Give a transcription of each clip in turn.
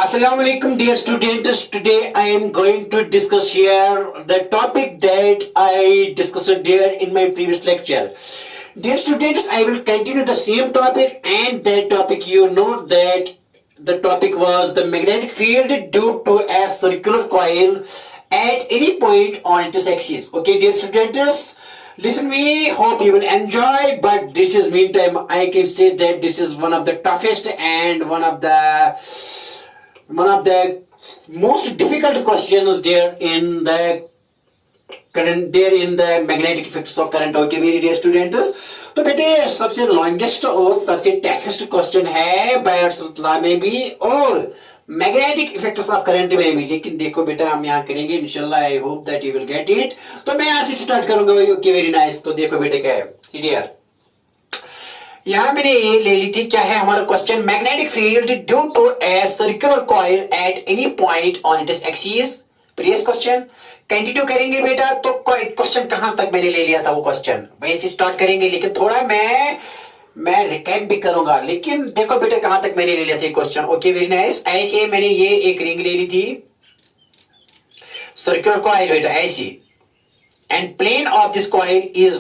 Assalamu alaikum, dear students. Today I am going to discuss here the topic that I discussed there in my previous lecture. Dear students, I will continue the same topic, and that topic you know that the topic was the magnetic field due to a circular coil at any point on its axis. Okay, dear students, listen me. Hope you will enjoy. But this is meantime I can say that this is one of the toughest and one of the most difficult questions there in the magnetic effects of current. Okay मेरे dear students, तो बेटे सबसे longest और सबसे toughest question है बायोसावर्त में भी और मैग्नेटिक इफेक्ट्स ऑफ करंट में भी। लेकिन देखो बेटा हम यहाँ करेंगे इंशाल्लाह। I hope that you will get it. तो मैं यहाँ से स्टार्ट करूंगा। Okay very nice. तो देखो बेटे क्या है क्लियर। यहाँ मैंने ये ले ली थी क्या है हमारा question, magnetic field due to a circular coil at any point on its axis. Previous question continue करेंगे बेटा। तो क्वेश्चन कहां तक मैंने ले लिया था वो क्वेश्चन वहीं से स्टार्ट करेंगे, लेकिन थोड़ा मैं रिकैप भी करूंगा। लेकिन देखो बेटा कहां तक मैंने ले लिया था क्वेश्चन। Okay very nice. ऐसे मैंने ये एक रिंग ले ली थी सर्कुलर कॉइल बेटा ऐसी, and plane of this coil is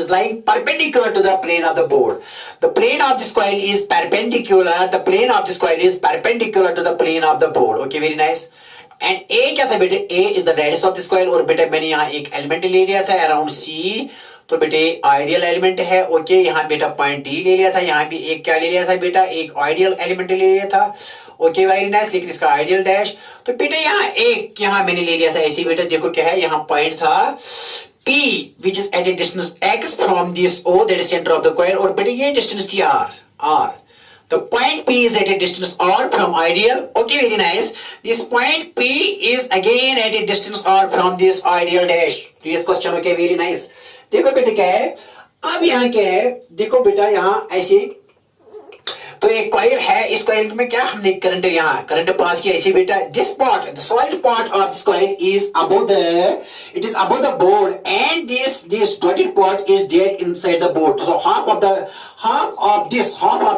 lying perpendicular to the plane of the board. The plane of this coil is perpendicular. The plane of this coil is perpendicular to the plane of the board. Okay, very nice. And A क्या था बेटे? A is the radius of this coil। और बेटे मैंने यहाँ एक element ले लिया था अराउंड C। तो बेटे आइडियल एलिमेंट है। ओके यहाँ बेटा पॉइंट D ले लिया था। यहाँ भी एक क्या ले लिया था बेटा? एक आइडियल एलिमेंट ले लिया था। Okay very nice. लेकिन इसका आइडियल डैश। तो बेटे यहाँ मैंने ले लिया था ऐसे बेटा। देखो क्या है यहाँ पॉइंट था P which is at a distance x from this O, that is center of the coil। और बेटे ये डिस्टेंस थी R। The point P is at a distance R from ideal। Okay very nice। This point P is again at a distance R from this ideal dash। Previous question। Okay very nice। देखो बेटे क्या है अब यहाँ क्या है देखो बेटा यहाँ ऐसे तो एक कॉइल है। इस कॉइल में क्या हमने करंट पास किया ऐसे बेटा। This part the solid part of this coil is above the board and this dotted part is there inside the board. So half of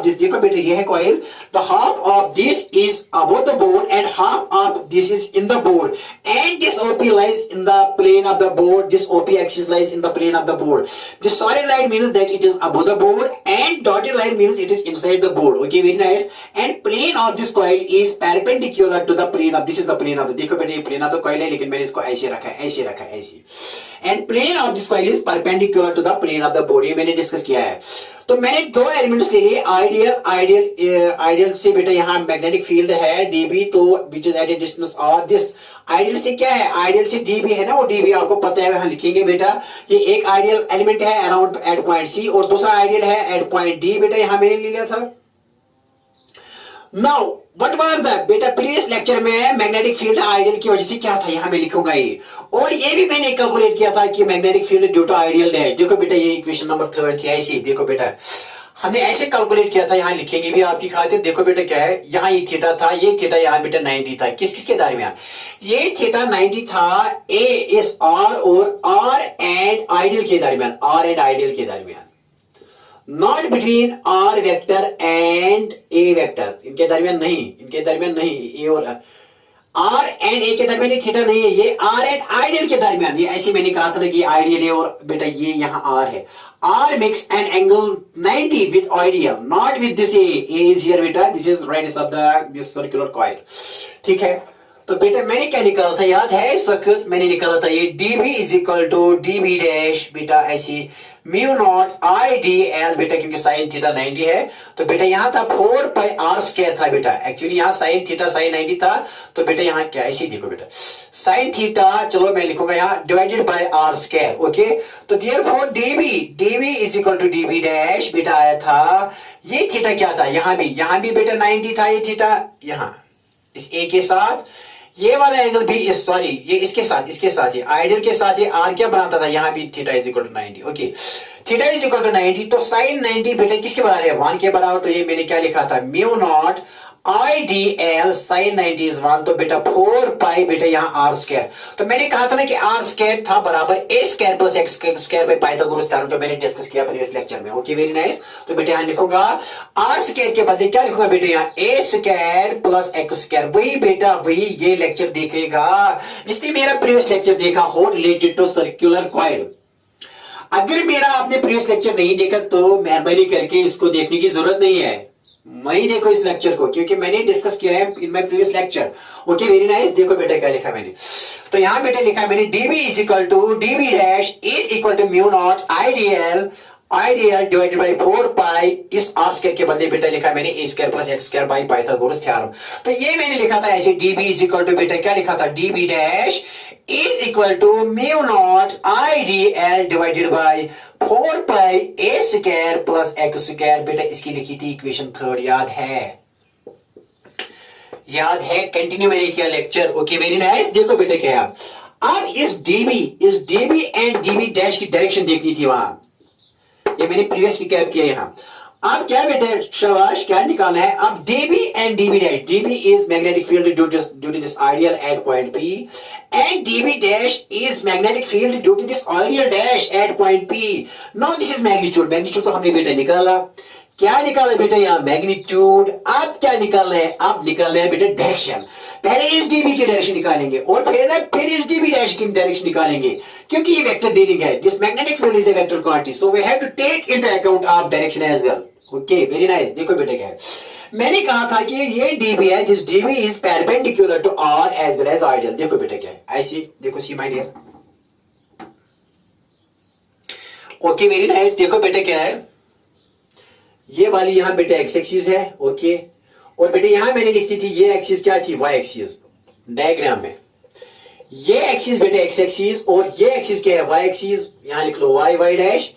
this देखो बेटा ये है coil. The half of this is above the board and half of this is in the board and this OP lies in the plane of the board. This OP axis lies in the plane of the board. This solid line means that it is above the board and dotted line means it is inside the board. Okay very nice। and plane of this coil is perpendicular to the plane of this is the plane of the देखो बेटे ये plane of the coil है लेकिन मैंने इसको ऐसे रखा है and plane of this coil is perpendicular to the plane of the body। मैंने डिस्कस किया है। तो मैंने दो एलिमेंट्स ले लिए आइडियल से बेटा यहाँ मैग्नेटिक फील्ड है dB तो which is at a distance और दिस आइडियल से क्या है आइडियल से dB है ना। वो dB आपको पता है यहाँ लिखेंगे बेटा। ये एक आइडियल एलिमेंट है अराउंड एट पॉइंट C और दूसरा आइडियल है एट पॉइंट D बेटा यहाँ मैंने ले लिया था। नाउ व्हाट वाज दैट बेटा प्रीवियस लेक्चर में मैग्नेटिक फील्ड आइडियल की वजह से क्या था यहाँ मैं लिखूंगा ये। और ये भी मैंने कैलकुलेट किया था कि magnetic field due to ideal dash. देखो बेटा ये इक्वेशन नंबर 3 थी ऐसी। देखो बेटा हमने ऐसे कैलकुलेट किया था। यहाँ लिखेंगे भी आपकी खातिर। देखो बेटा क्या है यहाँ ये थीटा था ये थीटा यहाँ बेटा 90 था। किस के दरमियान ये थीटा 90 था A इस R और R एंड आइडियल के दरमियान not between R vector and A vector. इनके दरमियान नहीं A और R एंड A के दरमियान थीटा नहीं है। ये R एंड आइडियल के दरमियान। ये ऐसे मैंने कहा था ना कि आइडियल है और बेटा ये यहाँ R है। R makes an angle 90 with ideal, not with this A। A is here बेटा। this is radius of this circular coil। ठीक है। तो बेटा मैंने क्या निकाला था याद है इस वक्त मैंने निकाला था ये dB is equal to dB dash बेटा ऐसी म्यू नॉट IDL बेटा क्योंकि साइन थीटा 90 है। तो बेटा यहाँ था 4 पाई R स्क्वायर था बेटा। एक्चुअली यहाँ साइन थीटा साइन 90 था। तो बेटा यहाँ क्या ऐसे देखो बेटा साइन थीटा चलो मैं लिखूंगा यहाँ divided by R square. Okay तो therefore dB is equal to dB dash बेटा आया था। ये थीटा क्या था यहाँ भी बेटा 90 था ये थीटा यहाँ इस A के साथ। ये वाला एंगल भी ये इसके साथ ये आइडियल के साथ ये R क्या बनाता था यहाँ भी theta is equal to 90। Okay theta is equal to 90 तो साइन 90 बेटा किसके बराबर है 1 के बराबर। तो ये मैंने क्या लिखा था mu naught IDL sin 90 is 1, तो बेटा 4 पाई बेटा यहाँ r स्क्वायर। तो मैंने कहा था ना कि r स्क्वायर था बराबर a square plus x square by Pythagoras theorem, जो मैंने डिस्कस किया प्रीवियस लेक्चर में। Okay very nice. तो बेटा यहाँ लिखूंगा r स्क्वायर के बदले क्या लिखूंगा बेटा, यहाँ a square plus x square. वही बेटा वही ये लेक्चर देखेगा जिसने मेरा प्रीवियस लेक्चर देखा हो रिलेटेड टू सर्कुलर कॉइल। अगर मेरा आपने प्रीवियस लेक्चर नहीं देखा तो मेहरबानी करके इसको देखने की जरूरत नहीं है, वही देखो इस लेक्चर को, क्योंकि मैंने डिस्कस किया है in my previous lecture. Okay very nice. देखो बेटा क्या लिखा मैंने, तो यहां बेटा लिखा मैंने db is equal to db dash is equal to mu not IDL divided by 4 pi, इस r स्क्वायर के बदले बेटा लिखा मैंने a square plus x square by Pythagoras theorem. तो ये मैंने लिखा था ऐसे db इज इक्वल टू बेटा क्या लिखा था, db dash is equal to mu not IDL divided by 4 pi a square plus x square. बेटा इसकी लिखी थी इक्वेशन 3, याद है? याद है? कंटिन्यू मैंने किया लेक्चर। Okay very nice. देखो बेटा क्या है, अब इस db एंड db डैश की डायरेक्शन देखनी थी वहां, ये मैंने प्रीवियसली कैप किया यहां। अब क्या बेटा शाबाश क्या निकालना है, अब db and db dash, db is magnetic field due to this ideal at point p and db dash is magnetic field due to this ideal dash at point p। Now this is magnitude, magnitude तो हमने बेटा निकाला। क्या निकाला बेटा यहाँ, magnitude. अब क्या निकालना है, अब निकालना है बेटा डायरेक्शन। पहले इस db की डायरेक्शन निकालेंगे और फिर इस db डैश की डायरेक्शन निकालेंगे, क्योंकि ये वेक्टर डीलिंग है। This magnetic field is a vector quantity, so we have to take into account of direction as well. Okay very nice. देखो बेटा क्या है, मैंने कहा था कि ये db है, this db is perpendicular to r as well as ideal. देखो बेटा क्या है, ऐसी देखो see my dear. Okay very nice. देखो बेटा क्या है, ये वाली यहां बेटा एक्स एक्सिस है। ओके, और बेटा यहां मैंने लिखती थी ये एक्सिस क्या थी, वाई एक्सिस। डायग्राम में ये एक्सिस बेटा एक्स एक्सिस और ये एक्सिस क्या है, वाई एक्सिस। यहां लिख लो वाई वाई डैश।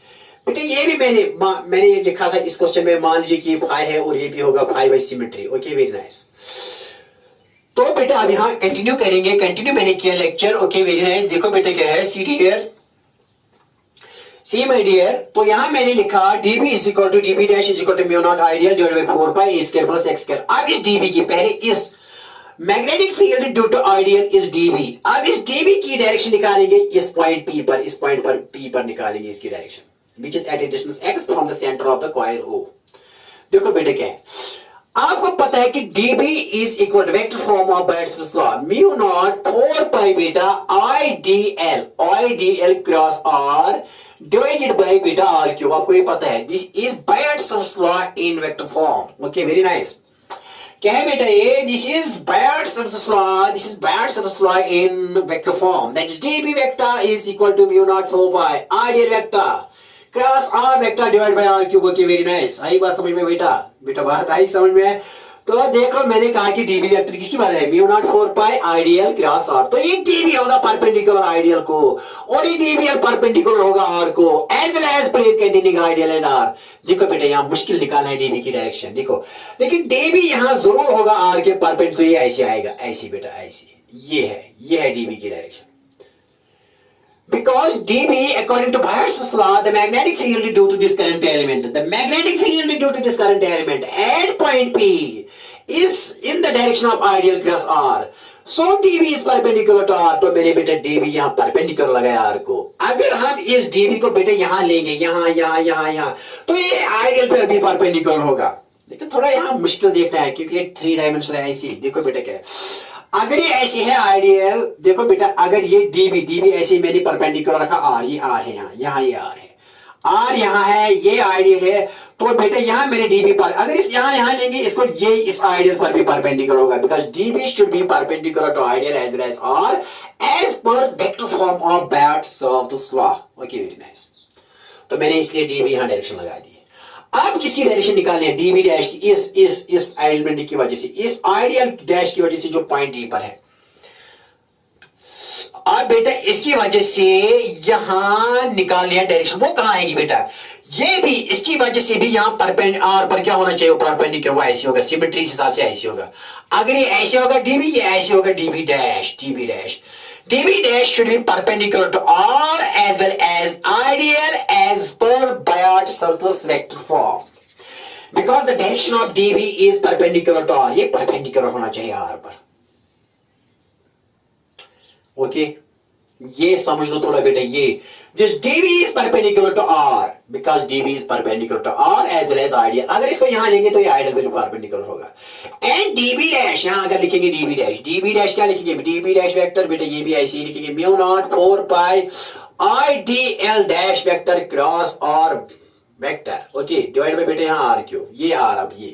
बेटा ये भी मैंने लिखा था इस क्वेश्चन में, मान लीजिए कि फाई है और ये भी होगा phi by symmetry. Okay very nice. तो बेटा अब यहां कंटिन्यू करेंगे, कंटिन्यू मैंने किया लेक्चर। Okay very nice. देखो बेटा क्या है, see dear, see my dear. तो यहां मैंने लिखा db is equal to db dash is equal to mu not I dl divided by 4 pi a square plus x square. अब इस db की, पहले इस magnetic field due to I dl is db, अब इस db की डायरेक्शन निकालेंगे इस पॉइंट p पर, इस पॉइंट पर p पर निकालेंगे इसकी direction, which is at a distance x from the centre of the coil o। देखो बेटा क्या है, आपको पता है कि db is equal to vector form of buyers law, mu not 4 pi बेटा IDL cross r divided by बेटा आर क्यूब। आपको ये पता है, this is Biot's law in vector form. Okay very nice. क्या है बेटा ये, this is Biot's law, this is Biot's law in vector form, that is db vector is equal to mu not 4 pi ideal vector cross are vector divide by R cube. Okay very nice. आई बात समझ में बेटा, बेटा बात आई समझ में। तो देखो मैंने कहा कि db वेक्टर किसकी बात है, mu not 4 pi ideal cross r। तो ये db होगा परपेंडिकुलर आइडियल को और ये db परपेंडिकुलर होगा r को, as well as plane containing ideal and r। देखो बेटा यहाँ मुश्किल निकालना है db की डायरेक्शन। देखो लेकिन db यहाँ जरूर होगा r के परपेंडिकुलर, तो ये ऐसे आएगा, ऐसी बेटा ऐसी। ये है db की direction. Because dB, according to Bayer's law, the magnetic field due to this current element, the magnetic field due to this current element at point P is in the direction of ideal cross R. So dB is perpendicular to R. तो मैंने बेटा dB यहाँ perpendicular लगाया R को। अगर हम इस dB को बेटा यहाँ लेंगे, यहाँ, तो ये ideal पे भी perpendicular होगा। लेकिन थोड़ा यहाँ मुश्किल देखना है क्योंकि ये 3 डायमेंशन है ऐसी। देखो बेटा क्या है, अगर ये ऐसी है आइडियल, देखो बेटा अगर ये dB ऐसे मैंने परपेंडिकुलर रखा R, ये R है यहाँ ये R है, R यहाँ है, ये आइडियल है। तो बेटा यहाँ मैंने dB पर, अगर इस यहाँ लेंगे इसको, ये इस आइडियल पर भी परपेंडिकुलर होगा, because dB should be perpendicular to ideal as well as R as per vector form of buyers law. Okay very nice. तो मैंने इसलिए dB यहाँ डायरेक्शन लगा दी। अब किसकी डायरेक्शन निकालनी है, dB डैश की, इस एलिमेंट की वजह से, इस आइडियल डैश की वजह से जो पॉइंट D पर है। अब बेटा इसकी वजह से यहां निकालनी है डायरेक्शन, वो कहां आएगी बेटा, ये भी इसकी वजह से भी यहां R पर क्या होना चाहिए, परपेंडिकुलर, वो ऐसे होगा, सिमेट्री के हिसाब से ऐसे होगा। अगर ये ऐसे होगा dB, ये ऐसे होगा dB dash should be perpendicular to R as well as ideal as per Bayard-Sartas vector form. Because the direction of dB is perpendicular to r, ये परपेंडिकुलर होना चाहिए आर पर। ओके ये समझ लो थोड़ा बेटा, ये this dv is perpendicular to r because dv is perpendicular to r as well as ideal। अगर इसको यहां लेंगे तो ये आइडियल बिल्कुल परपेंडिकुलर होगा। एंड db डैश, यहां अगर लिखेंगे db डैश क्या लिखेंगे, db डैश वेक्टर बेटा ये भी ऐसे ही लिखेंगे, mu not 4 pi idl dash vector cross और वेक्टर, ओके डिवाइड बाय बेटा यहां r क्यूब, ये r, अब ये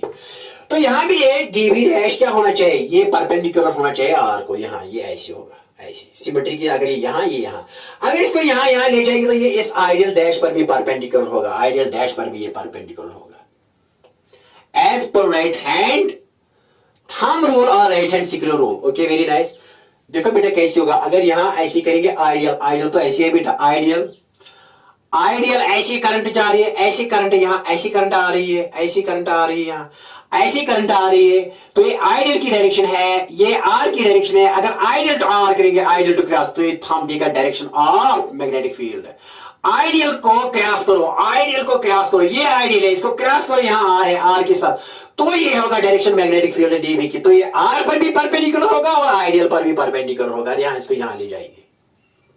तो यहां भी ये db डैश क्या होना चाहिए, ये परपेंडिकुलर होना चाहिए r को, यहां ये ऐसे होगा, ऐसी सिमेट्री की। अगर ये यहां अगर इसको यहां ले जाएंगे तो ये इस आइडियल डैश पर भी परपेंडिकुलर होगा, आइडियल डैश पर भी ये परपेंडिकुलर होगा एज पर राइट हैंड थंब रूल और right hand screw rule. Okay very nice. देखो बेटा कैसे होगा, अगर यहां ऐसे करेंगे आइडियल तो ऐसे है बेटा, आइडियल ऐसी करंट जा रही है, ऐसी करंट यहां, ऐसी करंट आ रही है, ऐसी करंट आ रही है यहां, ऐसी करंट आ रही है, तो ये आइडियल की डायरेक्शन है, ये आर की डायरेक्शन है। अगर आइडियल टू आर करेंगे, आइडियल टू क्रॉस, तो ये थंब देगा direction of magnetic field. Ideal को क्रॉस करो, आइडियल को क्रॉस करो, ये आइडियल है, इसको क्रॉस करो, यहां आर है, आर के साथ, तो ये होगा डायरेक्शन मैग्नेटिक फील्ड डीबी की, तो ये आर पर भी परपेंडिकुलर होगा और आइडियल पर भी परपेंडिकुलर होगा। यहां इसको यहां ले जाएंगे,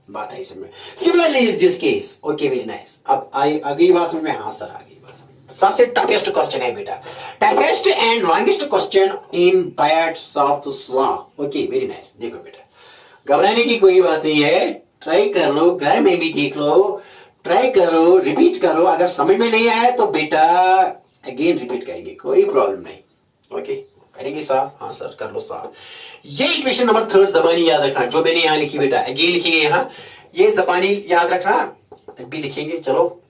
बात है इसमें। Similarly is this case. Okay very nice. अब अगली बात समझ में, हाँ सर अगली बात सबसे टफेस्ट क्वेश्चन है बेटा, toughest and longest question in parts of the law. Okay very nice. देखो बेटा घबराने की कोई बात नहीं है, ट्राई कर लो, घर में भी देख लो, ट्राई करो, रिपीट करो, अगर समझ में नहीं आया तो बेटा अगेन रिपीट करेंगे, कोई प्रॉब्लम नहीं। ओके करेंगे साहब, हाँ सर कर लो साहब। ये इक्वेशन नंबर 3 जबानी याद रखना, जो मैंने यहां लिखी बेटा अगेन लिखेंगे, यहां ये जबानी याद रखना, भी लिखेंगे। चलो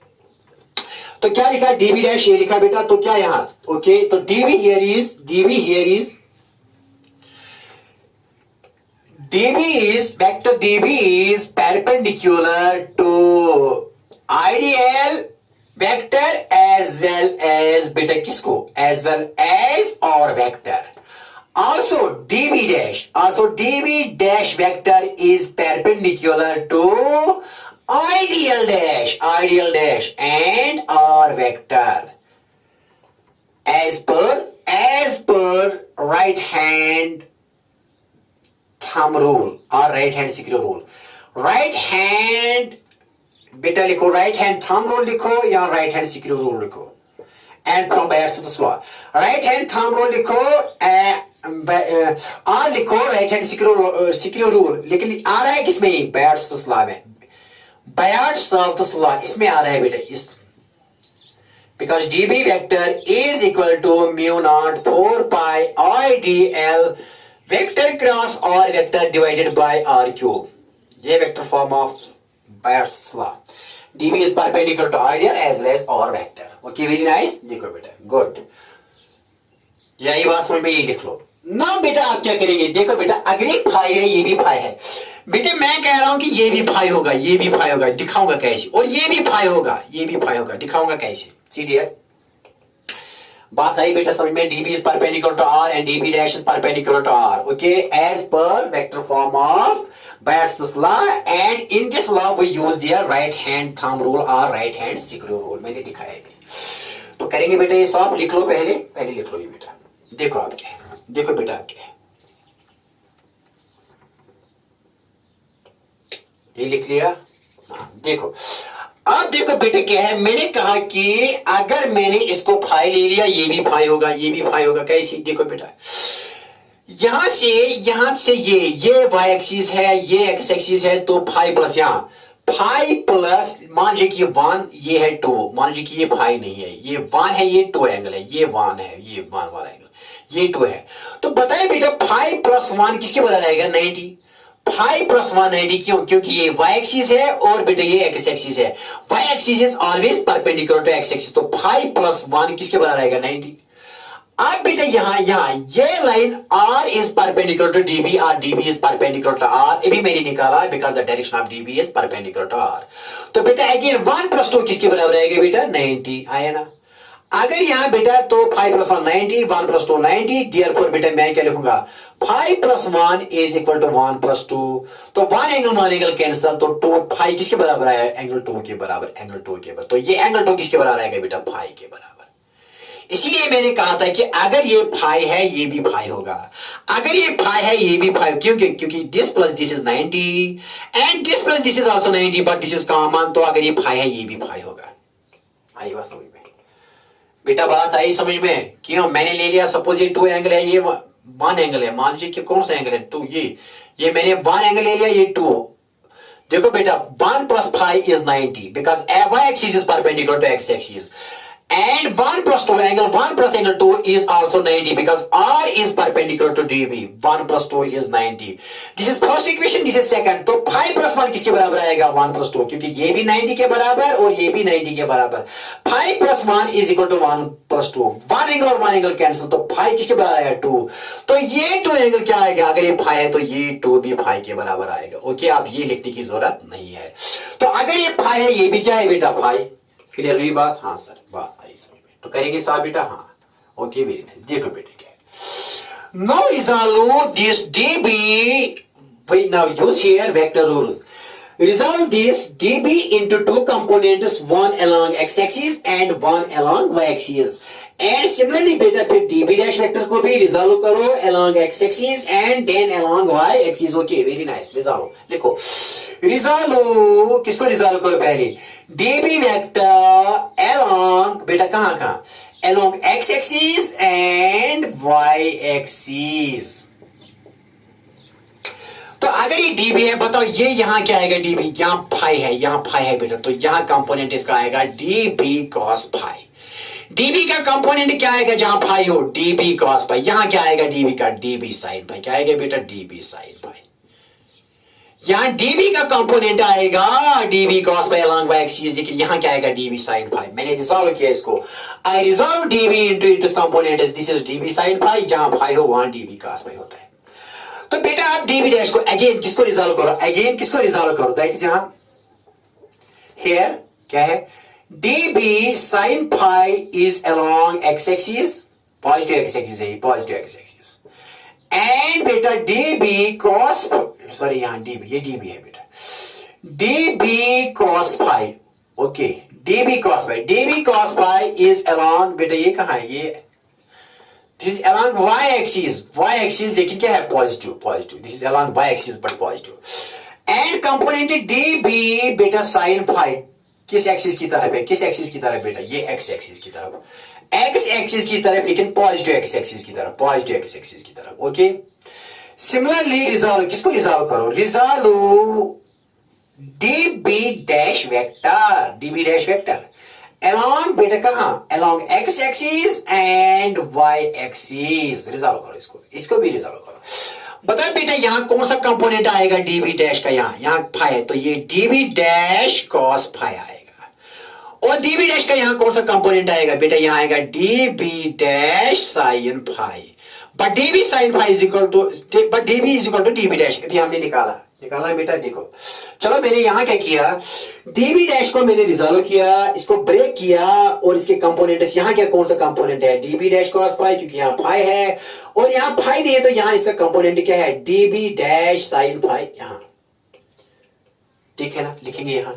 तो क्या लिखा, डीबी डैश ये लिखा बेटा, तो क्या यहां, ओके तो dB here is vector dB is perpendicular to ideal vector as well as बेटा किसको, एज वेल एज और vector. also db dash vector is perpendicular to ideal dash and r vector as per right hand thumb rule or right hand secure rule। right hand बेटा लिखो, right hand thumb rule लिखो या right hand screw rule लिखो, and from Biot Savart law right hand thumb rule लिखो, R लिखो, right hand screw rule, लेकिन आ रहा है किसमें, बायर्स टू लॉ में, बायर्स ऑफ द लॉ इसमें आ रहा है बेटा, इस because DB vector is equal to mu not 4 pi IDL vector cross are vector divided by R cube, ये vector form of buyers law. db is perpendicular to ideal as well as r vector। okay very nice। देखो बेटा good, यही बात समझ में, ये लिख लो ना बेटा। आप क्या करेंगे, देखो बेटा अगर एक फाई है, ये भी फाई है बेटे, मैं कह रहा हूं कि ये भी फाई होगा, ये भी फाई होगा, दिखाऊंगा कैसे, और ये भी फाई होगा, ये भी फाई होगा, दिखाऊंगा कैसे। सीरियर बात आई बेटा समझ में, db is perpendicular to r and db dash is perpendicular to r, okay as per vector form of Bayes' law, and in this law we use their right hand thumb rule or right hand secure rule, मैंने दिखाया भी। तो करेंगे बेटा ये सब लिख लो, पहले लिख लो ये बेटा, देखो आप क्या है, देखो बेटा आप क्या है, ये लिख लिया, हाँ देखो अब देखो बेटे क्या है, मैंने कहा कि अगर मैंने इसको फाई ले लिया, ये भी फाई होगा, ये भी फाई होगा, कैसे, देखो बेटा यहां से ये वाई एक्सिस है, ये एक्स एक्सिस है, तो फाई प्लस यहां फाई प्लस, मान लीजिए कि ये 1 ये है 2, मान लीजिए कि ये फाई नहीं है, ये 1 है, ये 2 एंगल है, ये 1 है, ये 1 वाला एंगल, ये 2 है, तो बताइए बेटा 5 प्लस 1 किसके बराबर आएगा, 90। 5 प्लस 1 90 क्यों, क्योंकि ये y एक्सिस है और बेटा ये x एक्सिस है, y axis is always perpendicular to x axis, तो 5 प्लस 1 किसके बराबर आएगा, 90। अब बेटा यहां ये line r is perpendicular to db और db is perpendicular to r, ये भी मैंने निकाला because the direction of db is perpendicular to r। तो बेटा अगेन 1 प्लस 2 किसके बराबर आएगा बेटा, 90 आया ना। अगर यहां बेटा तो 5 प्लस 1 90, 1 प्लस 2 90, देयरफॉर बेटा मैं क्या लिखूंगा, 5 plus 1 is equal to 1 plus 2, तो 1 एंगल 1 एंगल कैंसिल, तो 2 5 किसके बराबर आया, एंगल 2 के बराबर, एंगल 2 के बराबर, तो ये एंगल 2 किसके बराबर आएगा बेटा, 5 के बराबर। इसीलिए मैंने कहा था कि अगर ये फाई है ये भी फाई होगा, अगर ये फाई है ये भी फाई, क्योंकि क्योंकि this plus this is 90 and this plus this is also 90 but this is common, तो अगर ये फाई है ये भी फाई होगा। आई बात समझ में बेटा, बात आई समझ में? क्यों मैंने ले लिया, सपोज ये 2 एंगल है, ये 1 एंगल है, मान लीजिए कि कौन सा एंगल है 2, ये मैंने 1 एंगल ले लिया, ये 2। देखो बेटा 1 plus phi is 90 because y axis is perpendicular to x axis and 1 plus 2 angle 1 plus angle 2 is also 90 because r is perpendicular to db, 1 plus 2 is 90। this is first equation, this is second। तो phi plus 1 किसके बराबर आएगा? 1 plus 2, क्योंकि ये भी 90 के बराबर और ये भी 90 के बराबर। phi plus 1 is equal to 1 plus 2, 1 angle और 1 एंगल कैंसिल, तो phi किसके बराबर आएगा? 2। तो ये 2 एंगल क्या आएगा? अगर ये phi है तो ये 2 भी phi के बराबर आएगा। ओके, आप ये लिखने की जरूरत नहीं है। तो अगर ये phi है ये भी क्या है बेटा? phi। क्लियर हुई बात? हाँ सर, बात आई समझ में। तो करेंगे साहब बेटा? हाँ, ओके वेरी नाइस। देखो बेटे क्या, now resolve this db, wait, now use here vector rules। resolve this db into two components, one along x-axis and one along y-axis। and similarly बेटा फिर db dash वेक्टर को भी resolve करो along x-axis and then along y-axis। Okay very nice, resolve लिखो। Resolve किसको resolve करो? पहले db vector along बेटा कहां along x axis and y axis। तो अगर ये db है, बताओ ये यहां क्या आएगा? db यहां फाई है, यहां फाई है बेटा, तो यहां कंपोनेंट इसका आएगा db cos फाई। db का कंपोनेंट क्या आएगा जहां फाई हो? db cos phi. यहां क्या आएगा db का? db sin phi. क्या आएगा बेटा? db sin phi. यहां db का कंपोनेंट आएगा db cos phi along y axis, लेकिन यहां क्या आएगा? db sin phi. मैंने रिजॉल्व किया इसको, I resolve db into its component, this is db sin phi, जहां फाई हो वहां db cos फाई होता है। तो बेटा आप db डैश को अगेन किसको रिजॉल्व करो? अगेन किसको रिजॉल्व करो? दैट इज यहां हियर क्या है? db sin phi is along x axis, positive x axis है, पॉजिटिव x axis। एंड बेटा db cos, सॉरी यहां db, ये db है बेटा, db cos phi. Okay, db cos phi, db cos phi is along बेटा ये कहां है? ये this is along y axis, y axis लेकिन क्या है? Positive, positive. This is along y axis but positive. And component db बेटा sin phi किस एक्सिस की तरफ है? किस एक्सिस की तरफ बेटा? ये x एक्सिस की तरफ, x एक्सिस की तरफ, लेकिन पॉजिटिव x एक्सिस की तरफ, पॉजिटिव x एक्सिस की तरफ। ओके, सिमिलरली रिजॉल्व किसको रिजॉल्व करो? Resolve db dash vector, db dash vector along बेटा कहां? along x axis and y axis. Resolve करो इसको, इसको भी रिजॉल्व करो। बताओ बेटा यहां कौन सा कंपोनेंट आएगा db डैश का? यहां फाई है, तो ये db डैश cos फाई आएगा। और db डैश का यहां कौन सा कंपोनेंट आएगा बेटा? यहां आएगा db dash sin phi. But db sin phi is equal to, but db is equal to db dash, अभी हमने निकाला बेटा। देखो चलो मैंने यहां क्या किया, db डैश को मैंने रिजॉल्व किया, इसको ब्रेक किया, और इसके कंपोनेंट्स यहां क्या कौन सा कंपोनेंट है? db डैश cos फाई, क्योंकि यहां फाई है और यहां फाई नहीं है, तो यहां इसका कंपोनेंट क्या है? db dash sin phi. यहां ठीक है ना, लिखेंगे यहां।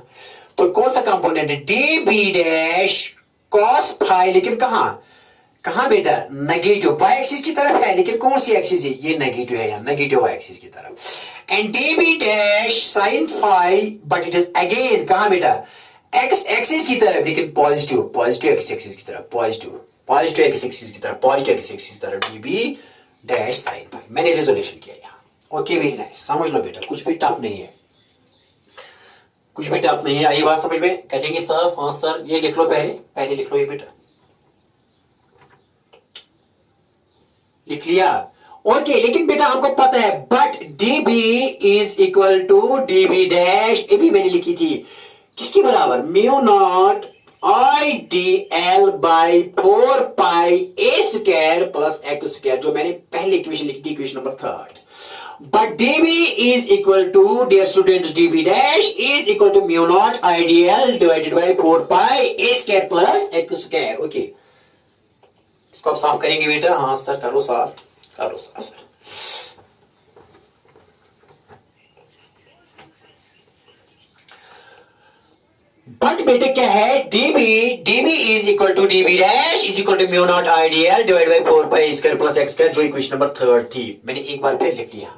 तो कौन सा कंपोनेंट है? db डैश cos फाई, लेकिन कहां बेटा? नेगेटिव y एक्सिस की तरफ है, लेकिन कौन सी एक्सिस है? ये नेगेटिव है, यहां नेगेटिव y एक्सिस की तरफ। And db dash sin phi, but it is again कहां बेटा? x एक्सिस की तरफ, लेकिन पॉजिटिव, पॉजिटिव x एक्सिस की तरफ, पॉजिटिव x एक्सिस की तरफ, पॉजिटिव x एक्सिस की तरफ db डैश sin फाई। मैंने रिजोल्यूशन किया यहां। ओके वेरी नाइस, समझ लो बेटा, कुछ भी टफ नहीं है, कुछ भी टफ नहीं है। आई बात समझ में? कहेंगे सर हाँ सर, ये लिख लो, पहले लिख लो ये बेटा, लिख लिया? ओके, लेकिन बेटा हमको पता है but db is equal to db dash, ये भी मैंने लिखी थी, किसके बराबर? Mu not I D L by 4 pi A square plus x square, जो मैंने पहले इक्वेशन लिखी थी, equation number 3। But db is equal to, dear students, db dash is equal to mu naught IDL divided by 4 pi a square plus x square। Okay, इसको आप साफ करेंगे बेटा? हाँ सर, करो साफ, करो साफ सर। बट बेटे क्या है, d B is equal to d B dash is equal to mu not I d l divide by 4 pi square plus x square, जो इक्वेशन नंबर 3 थी। मैंने एक बार फिर लिख लिया,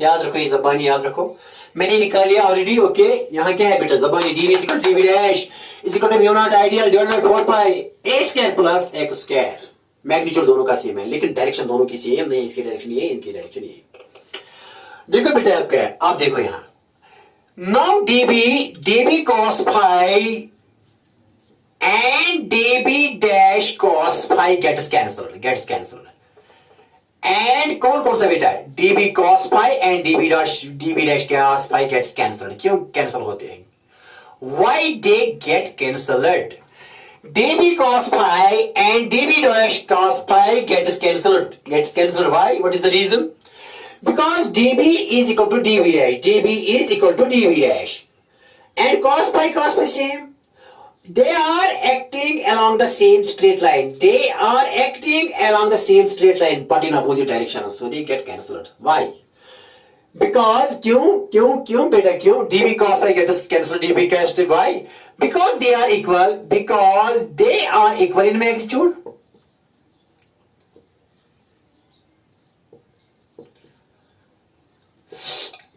याद रखो, ये जबानी याद रखो, मैंने निकाल लिया ऑलरेडी। ओके, यहाँ क्या है बेटा, जबानी d B is equal to d B dash is equal to mu not I d l divide by 4 pi A square plus x square. Magnitude दोनों का सेम है लेकिन डायरेक्शन दोनों की सेम नहीं, इसकी डायरेक्शन ये, इनकी डायरेक्शन ये। देखो बेटा आप क्या है, आप देखो यहां, now dB cos phi and db dash cos phi gets cancelled and कौन कौन सा बेटा है, db cos phi and db dash cos phi gets cancelled। क्यों कैंसिल होते हैं, why they get cancelled, db cos phi and db dash cos phi gets cancelled, why, what is the reason, because db is equal to db dash and cos pi same, they are acting along the same straight line, but in opposite directions, so they get cancelled, why, because क्यों बेटा क्यों, db cos pi gets cancelled, db cancelled, why, because they are equal in magnitude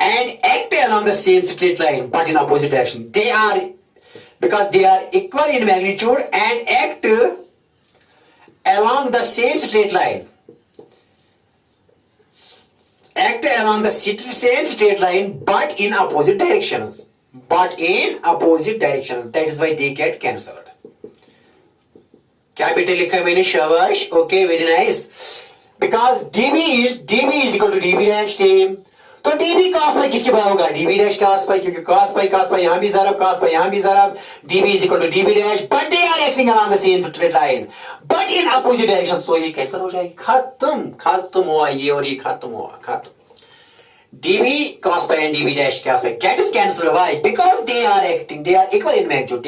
and act along the same straight line but in opposite direction. Because they are equal in magnitude and act along the same straight line. But in opposite directions. That is why they get cancelled. क्या बेटे लिखा है मैंने, शाबाश, okay, very nice. Because db is equal to db dash same, तो db cos phi किसके बराबर होगा, db dash cos phi, क्योंकि cos phi यहां भी जरब, cos phi यहां भी जरब, db is equal to db dash, but they are acting along the same straight line but in opposite direction, so ये कैंसिल हो जाएगी, खत्म हुआ ये और ये खत्म। db cos phi and db dash cos phi gets cancelled, why, because they are equal in magnitude,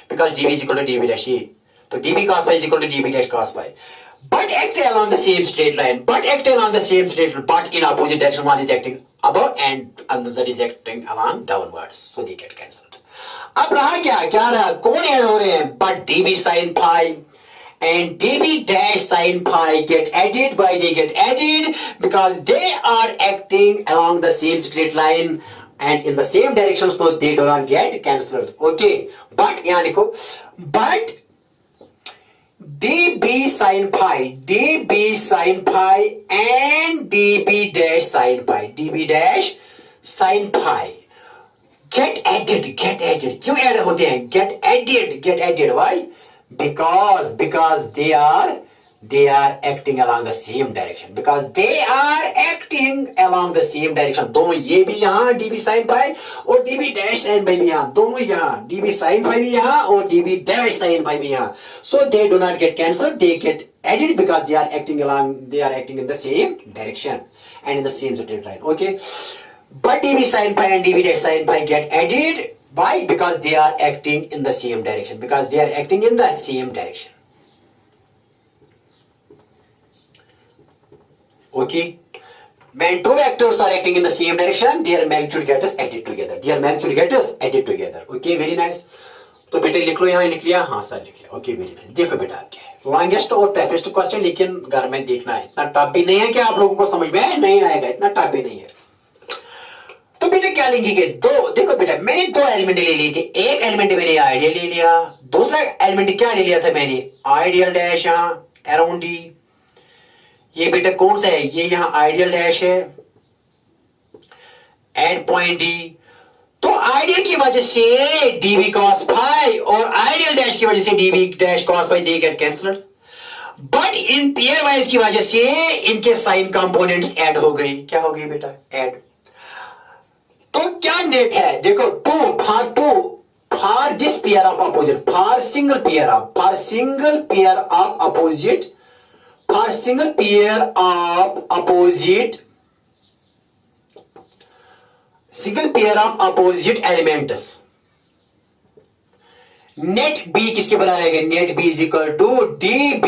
because db is equal to db dash, तो db cos phi is equal to db dash cos phi, but act along the same straight line, but in opposite direction, one is acting above and another is acting along downwards, so they get cancelled। अब रहा क्या रहा, कौन add हो रहे हैं, but db sin phi and db dash sin phi get added, why they get added, because they are acting along the same straight line and in the same direction, so they do not get cancelled। okay, but यहाँ लिखो, but db sin phi and db dash sin phi get added, क्यों add होते हैं, get added, why, because they are acting along the same direction, दोनों ये भी यहाँ db sin phi और db dash sin phi भी यहाँ, दोनों यहाँ db sin phi भी यहाँ और db dash sin phi भी यहाँ, so they do not get cancelled, they get added because they are acting in the same direction and in the same straight line। okay, but db sin phi and db dash sin phi get added, why, because they are acting in the same direction, okay, when two vectors are acting in the same direction, their magnitude gets added together, okay, very nice। तो बेटे लिख लो, यहाँ लिख लिया, हाँ sir लिख लिया, okay, very nice. देखो बेटा क्या है, लॉन्गेस्ट और टफेस्ट क्वेश्चन, लेकिन घर में देखना है, इतना टफ भी नहीं है कि आप लोगों को समझ में नहीं आएगा, इतना टफ भी नहीं है। तो बेटे क्या लिखेंगे, देखो बेटा मैंने दो एलिमेंट ले लिए थे, एक एलिमेंट मैंने आइडियल ले लिया, दूसरा एलिमेंट क्या ले लिया था मैंने, आइडियल डैश यहाँ अराउंड डी, ये बेटा कौन सा है, ये यहाँ आइडियल डैश है एट पॉइंट डी, तो आइडियल की वजह से db cos phi और आइडियल डैश की वजह से db dash cos phi they get cancelled, but in pair wise की वजह से इनके साइन कंपोनेंट्स ऐड हो गई, क्या हो गई बेटा, ऐड। तो क्या नेट है, देखो for this pair of opposite, for single pair of opposite elements, net B किसके बराबर है, net B is equal to db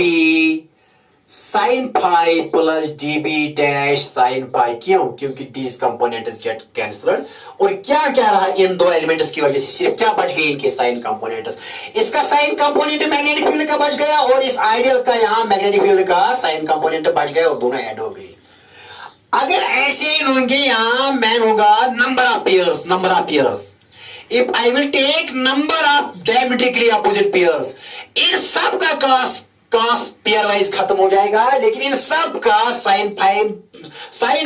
sin phi plus db dash sin phi। क्यों? क्योंकि these components get cancelled। और क्या क्या रहा इन दो एलिमेंट्स की वजह से, सिर्फ क्या बच गई इनके साइन कंपोनेंट्स। इसका साइन कंपोनेंट मैग्नेटिक फील्ड का बच गया और इस आइडियल का यहां मैग्नेटिक फील्ड का साइन कंपोनेंट बच गया और दोनों ऐड हो गई। अगर ऐसे लोगे यहां मैन होगा number of pairs, number of pairs. If I will take number of diametrically opposite pairs, इन सब का cos पेयर वाइज खत्म हो जाएगा, लेकिन इन सब का sine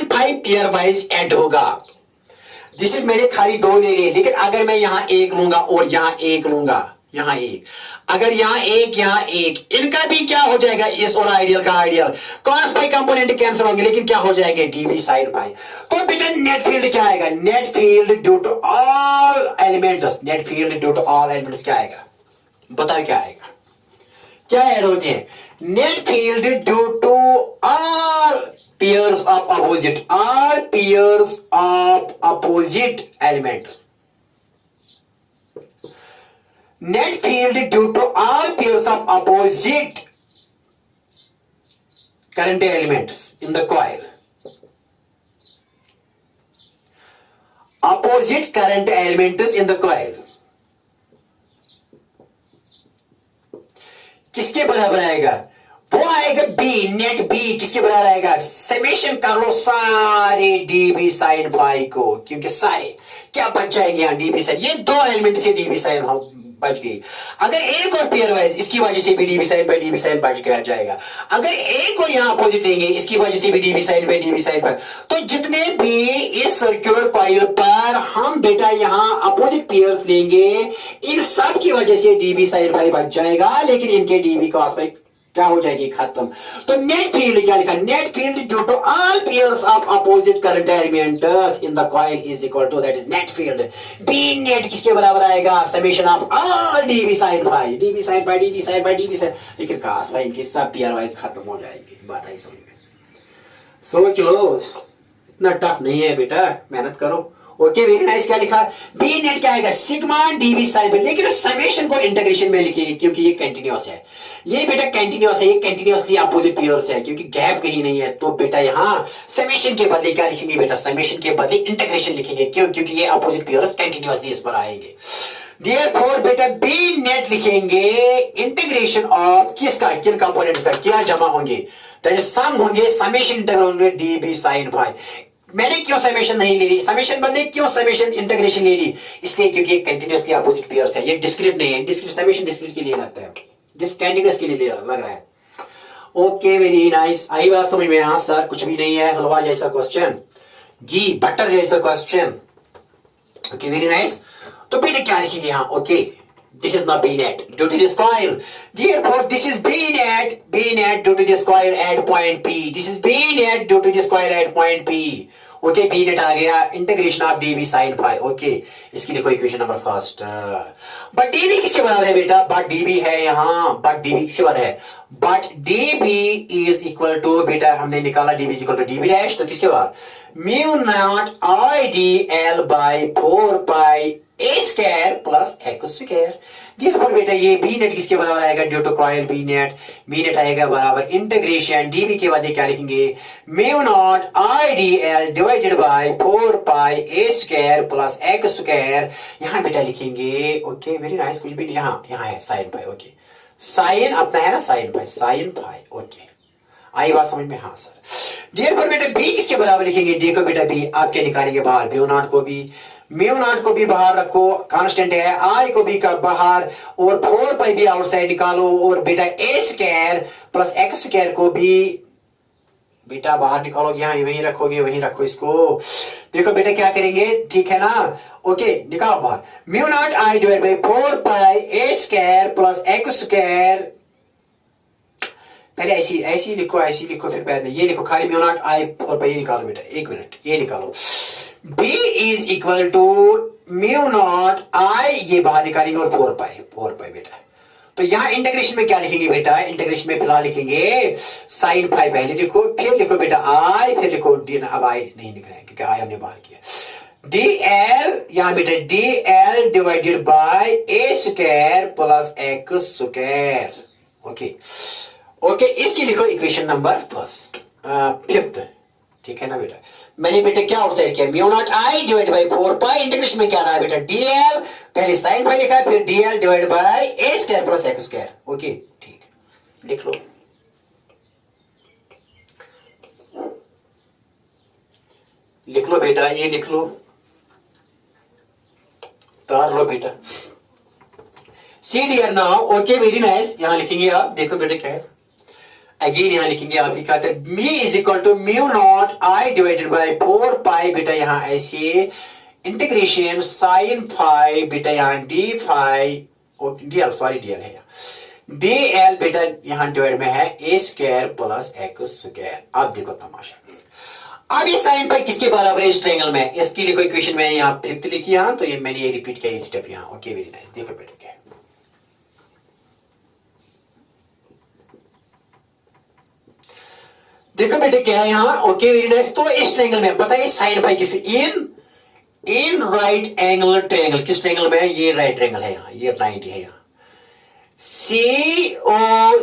phi pairwise add होगा। दिस इज मेरे खाली दो ले लिए, लेकिन अगर मैं यहां एक लूंगा और यहां एक लूंगा, यहां एक, अगर यहां एक, इनका भी क्या हो जाएगा, इस और आइडियल का I d l, cos phi component cancel होंगे, लेकिन क्या हो जाएंगे dv sin फाई। तो बेटा नेट फील्ड क्या आएगा, net field due to all elements, net field due to all elements क्या आएगा, बताओ क्या आएगा, क्या ऐड होते हैं, net field due to all pairs of opposite, all pairs of opposite elements, net field due to all pairs of opposite current elements in the coil, opposite current elements in the coil किसके बराबर आएगा, वो आएगा B, net B किसके बराबर आएगा, summation कर लो सारे डीबी साइन फाई को, क्योंकि सारे क्या बच जाएंगे यहां डीबी साइन, ये दो एलिमेंट से डीबी साइन बच गई। अगर एक और पेयर वाइज इसकी वजह से भी d B sine by d B sine बच गया जाएगा, अगर एक और यहां अपोजिट लेंगे इसकी वजह से भी d B sine by d B sine पर, तो जितने भी इस सर्कुलर कॉइल पर हम बेटा यहां अपोजिट पेयर्स लेंगे, इन सब की वजह से डीबी साइन बाय बच जाएगा, लेकिन इनके डीबी कॉस बाय क्या हो जाएगी, खत्म। तो नेट फील्ड क्या लिखा, net field due to all pairs of opposite current elements in the coil is equal to, that is net field, B net किसके बराबर आएगा, summation of all d B sine phi, d B sine by d B sine by d B sine, लेकिन cos phi इनके सब pair wise खत्म हो जाएंगे। बात आई समझ में, सोच लो, इतना टफ नहीं है बेटा, मेहनत करो। ओके वेरी नाइस, क्या लिखा, बी नेट क्या आएगा, सिग्मा डीवी साइन, लेकिन समेशन को इंटीग्रेशन में लिखिए क्योंकि ये कंटिन्यूअस है, ये बेटा कंटिन्यूअस है, ये कंटिन्यूअसली अपोजिट पेयर्स है, क्योंकि गैप कहीं नहीं है, तो बेटा यहां समेशन के बदले क्या लिखेंगे बेटा, समेशन के बदले इंटीग्रेशन लिखेंगे, क्यों, क्योंकि ये अपोजिट पेयर्स कंटिन्यूअसली इस पर आएंगे। देयरफॉर बेटा बी नेट लिखेंगे इंटीग्रेशन ऑफ किसका, किन कंपोनेंट्स का, क्या जमा होंगे, दैट इज सम होंगे, समेशन इंटीग्रल होंगे डीबी साइन फाई। मैंने क्यों समेशन नहीं ले ली, समेशन बदले क्यों समेशन इंटीग्रेशन ले ली, इसलिए क्योंकि ये कंटिन्यूअसली अपोजिट पेयर्स है, ये डिस्क्रीट नहीं है, डिस्क्रीट समेशन डिस्क्रीट के लिए लगता है, कंटिन्यूअस के लिए लग रहा है। ओके वेरी नाइस, आई बात समझ में, हाँ सर कुछ भी नहीं है, हलवा जैसा क्वेश्चन, घी बटर जैसा क्वेश्चन। ओके वेरी नाइस, तो बेटे क्या लिखेंगे यहाँ, okay this is not B net due to this coil, therefore this is B net due to this coil at point P, this is B net due to this coil at point P। Okay B net आ गया, integration of DV sine phi. Okay इसकी लिखो equation number first, but DV किसके बराबर है बेटा, but DV है यहां, बट डीवी किसके बराबर है, but d B is equal to, बेटा हमने निकाला d B is equal to d B dash, तो किसके बराबर, mu not I D L by 4 pi A square plus x square. Therefore बेटा ये बी नेट किसके बराबर आएगा, due to coil B net आएगा बराबर इंटीग्रेशन डीवी के बाद क्या लिखेंगे, mu not I D l divided by 4 pi A square plus x square, यहां बेटा लिखेंगे। ओके वेरी नाइस, कुछ भी यहां है साइन पाई, ओके साइन अपना है ना sine pi, sine pi. Okay आई बात समझ में, हाँ सर। देयरफॉर बेटा बी किसके बराबर लिखेंगे, देखो बेटा बी आप क्या निकालेंगे बाहर, म्यू नॉट को भी बाहर रखो, कांस्टेंट है, आई को भी बाहर, और 4 पाई भी आउटसाइड निकालो, और बेटा ए स्क्वायर प्लस एक्स स्क्वायर को भी बेटा बाहर निकालोगे, यहाँ वहीं रखोगे, वहीं रखो इसको। देखो बेटा क्या करेंगे, ठीक है ना, ओके निकालो बाहर, mu naught I divide by 4 pi A square plus x square, पहले ऐसी लिखो फिर पहले ये लिखो, खाली म्यू नॉट आई 4 पाई, ये निकालो बेटा, एक मिनट ये निकालो, B is equal to mu not I, ये बाहर निकालेंगे, और 4 पाई बेटा, तो यहां इंटीग्रेशन में क्या लिखेंगे बेटा, इंटीग्रेशन में फिलहाल लिखेंगे साइन फाई, पहले लिखो फिर लिखो बेटा आई, फिर लिखो डी, अब आई नहीं लिख रहे हैं क्योंकि आई हमने बाहर किया, डी एल यहां बेटा डी एल डिवाइडेड बाय ए square plus x square. Okay okay, इसकी लिखो इक्वेशन नंबर फिफ्थ, ठीक है ना बेटा। मैंने बेटा क्या आउटसाइड किया, mu naught I divide by 4 pi, integration में क्या रहा है बेटा डीएल, पहले साइन फाई लिखा है, फिर DL divide by a square plus x square. Okay ठीक, लिख लो, लिख लो बेटा, ये लिख लो, तार लो बेटा। See dear now, okay very nice. यहां लिखेंगे आप, देखो बेटा क्या है, अगेन यहां लिखेंगे आप, कहते हैं me is equal to mu not I divided by 4 pi, बेटा यहां ऐसे इंटीग्रेशन साइन फाई, बेटा यहां d phi, d l sorry d l है, डीएल बेटा यहां डिवाइड में है ए स्क्वायर प्लस एक्स स्क्वायर। अब देखो तमाशा, अब ये साइन पाई किसके बराबर है इस ट्रायंगल में, इसकी लिखो इक्वेशन मैंने यहां फिफ्थ लिखी यहां, तो ये मैंने ये रिपीट किया स्टेप यहां। ओके वेरी नाइस, देखो बेटा क्या है, देखो बेटे क्या है यहां। ओके वेरी नाइस, तो इस ट्रायंगल में बताइए साइन फाई किस, इन राइट एंगल ट्रायंगल, किस ट्रायंगल में है, ये राइट ट्रायंगल है यहां, ये 90 है यहां,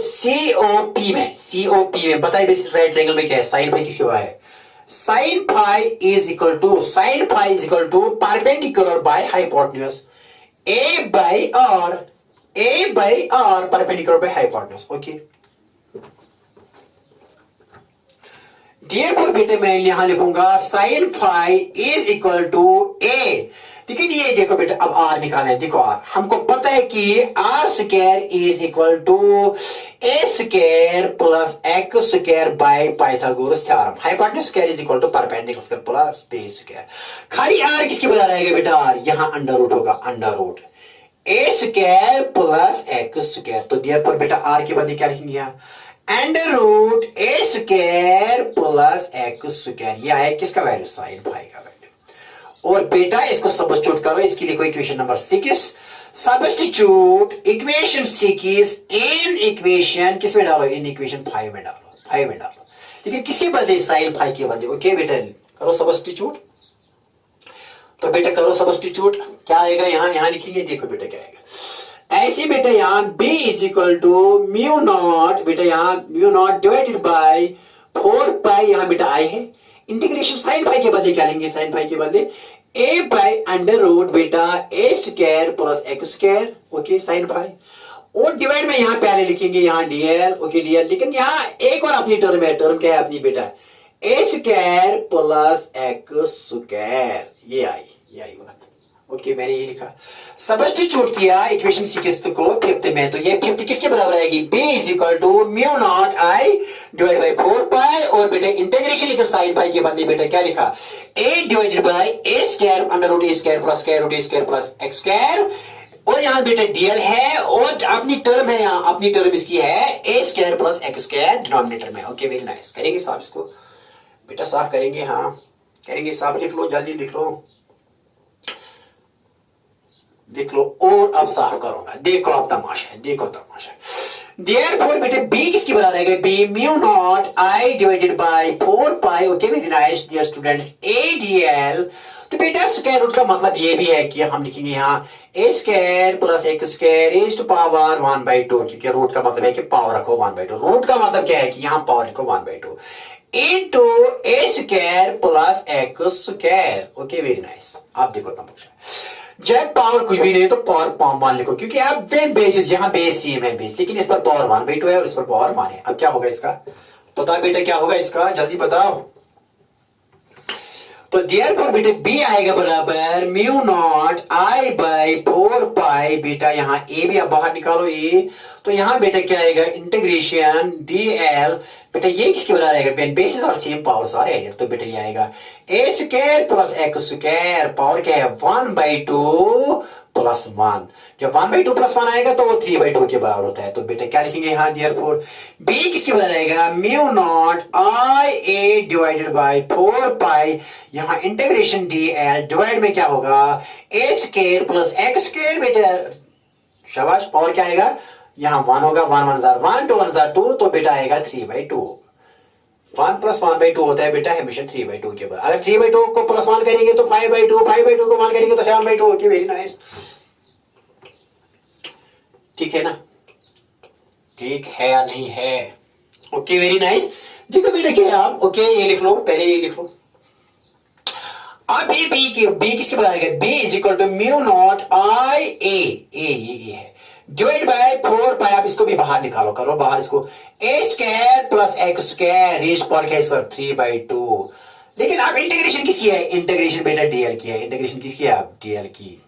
सीओपी में बताइए राइट ट्रायंगल में क्या है, साइन फाई किसके बराबर है, sine phi is equal to perpendicular by hypotenuse A by R perpendicular by hypotenuse. Okay therefore बेटे मैं यहां लिखूंगा sine phi is equal to A, लेकिन ये देखो बेटा अब आर निकालना है, देखो आर हमको पता है कि r square is equal to a square plus x square by Pythagoras theorem, hypotenuse square is equal to perpendicular square plus base square. खाली आर किसके बराबर आएगा बेटा, आर यहां अंडर रूट होगा, under root a square plus x square, तो therefore बेटा r के बदले क्या लिखेंगे यहां, under root a square plus x square, ये आया किसका वैल्यू, साइन फाई का वैल्यू। और बेटा इसको सब्स्टिट्यूट करो, इसकी लिखो equation number 6, substitute equation 6 in equation किस में डालो, इन इक्वेशन 5 में डालो, 5 में डालो, लेकिन किसके बदले, साइन फाई के बदले। ओके बेटा करो सब्स्टिट्यूट, तो बेटा करो सब्स्टिट्यूट, क्या आएगा यहां लिखेंगे, देखो बेटा क्या आएगा, ऐसे बेटा यहां b is equal to mu nought, बेटा यहां mu nought divided by 4 pi, यहां बेटा आई है, इंटीग्रेशन साइन फाई के बदले क्या लेंगे, साइन फाई के बदले a बाय अंडर रूट बेटा ए square plus x square, okay sine phi, और डिवाइड में यहां पहले लिखेंगे यहां डीएल, ओके डीएल, लेकिन यहां एक और अपनी टर्म है, टर्म क्या है अपनी बेटा, ए स्क्वायर प्लस एक्स स्क्वायर, ये आई बात। ओके मैंने ये लिखा, सब्स्टिट्यूट किया इक्वेशन 6 को फिफ्थ में, तो ये फिफ्थ किसके बराबर आएगी, b is equal to mu not I divide by 4 pi, और बेटा इंटीग्रेशन लिखा साइन पाई के बदले बेटा क्या लिखा, a divided by a square under root a square plus square root a square plus x square, और यहां बेटा डीएल है, और अपनी टर्म है यहां, अपनी टर्म इसकी है ए square plus x square denominator में। ओके वेरी नाइस, करेंगे साहब इसको बेटा, साफ करेंगे, हाँ करेंगे साहब, लिख लो जल्दी लिख लो, देख लो, और अब साफ करूंगा, देखो अब तमाशा है, देखो तमाशा। देयरफॉर बेटे b किसकी बराबर आएगा, b mu not i divided by 4 pi. Okay very nice dear students, adl, तो बेटा स्क्वायर रूट का मतलब ये भी है कि हम लिखेंगे यहाँ A square plus x square is to power 1/2, क्योंकि रूट का मतलब है कि पावर रखो 1/2, रूट का मतलब क्या है कि यहाँ पावर रखो 1/2 into A square plus x square. Okay very nice, आप देखो तमाशा, जब पावर कुछ भी नहीं तो पावर 1 लिखो, क्योंकि आप बेसिस यहां बेस सेम है बेस, लेकिन इस पर पावर 1/2 है और इस पर पावर 1 है। अब क्या होगा इसका, बताओ बेटा क्या होगा इसका, जल्दी बताओ। तो देयरफॉर बेटे b आएगा बराबर mu not i by 4 pi, बेटा यहां a भी अब बाहर निकालो a, तो यहां बेटा क्या आएगा इंटीग्रेशन dl, बेटा ये किसके बराबर आएगा, बेसिस और सेम पावर सारे आएंगे, तो बेटा ये आएगा A square plus x square, power क्या है 1/2 प्लस 1, जब 1/2 प्लस 1 आएगा तो वो 3/2 के बराबर होता है, तो बेटा क्या लिखेंगे यहाँ देयरफॉर b किसके बराबर आएगा mu not i a divided by 4 पाई, यहाँ इंटीग्रेशन dl डिवाइड में क्या होगा ए स्क्वायर प्लस एक्स स्क्वायर, बेटा शाबाश, पावर क्या आएगा यहाँ 1 होगा, 1 1 जार 1 2 1 जार 2, तो बेटा आएगा 3/2, 1 प्लस 1/2 होता है बेटा हमेशा 3/2 के बराबर, अगर 3/2 को प्लस 1 करेंगे तो 5/2, 5/2 को 1 करेंगे तो 7/2। ओके वेरी नाइस, ठीक है ना, ठीक है या नहीं है, ओके वेरी नाइस। देखो बेटा क्या आप ओके ये लिख लो, पहले ये लिख लो। अब ये बी किसके बराबर है? B is equal to mu not I A है डिवाइड बाय 4 पाई। आप इसको भी बाहर निकालो, करो बाहर इसको। A square plus x square raised power क्या है? 3/2। लेकिन आप इंटीग्रेशन किसकी है? इंटीग्रेशन बेटा डीएल की है। इंटीग्रेशन किसकी है? आप डीएल की।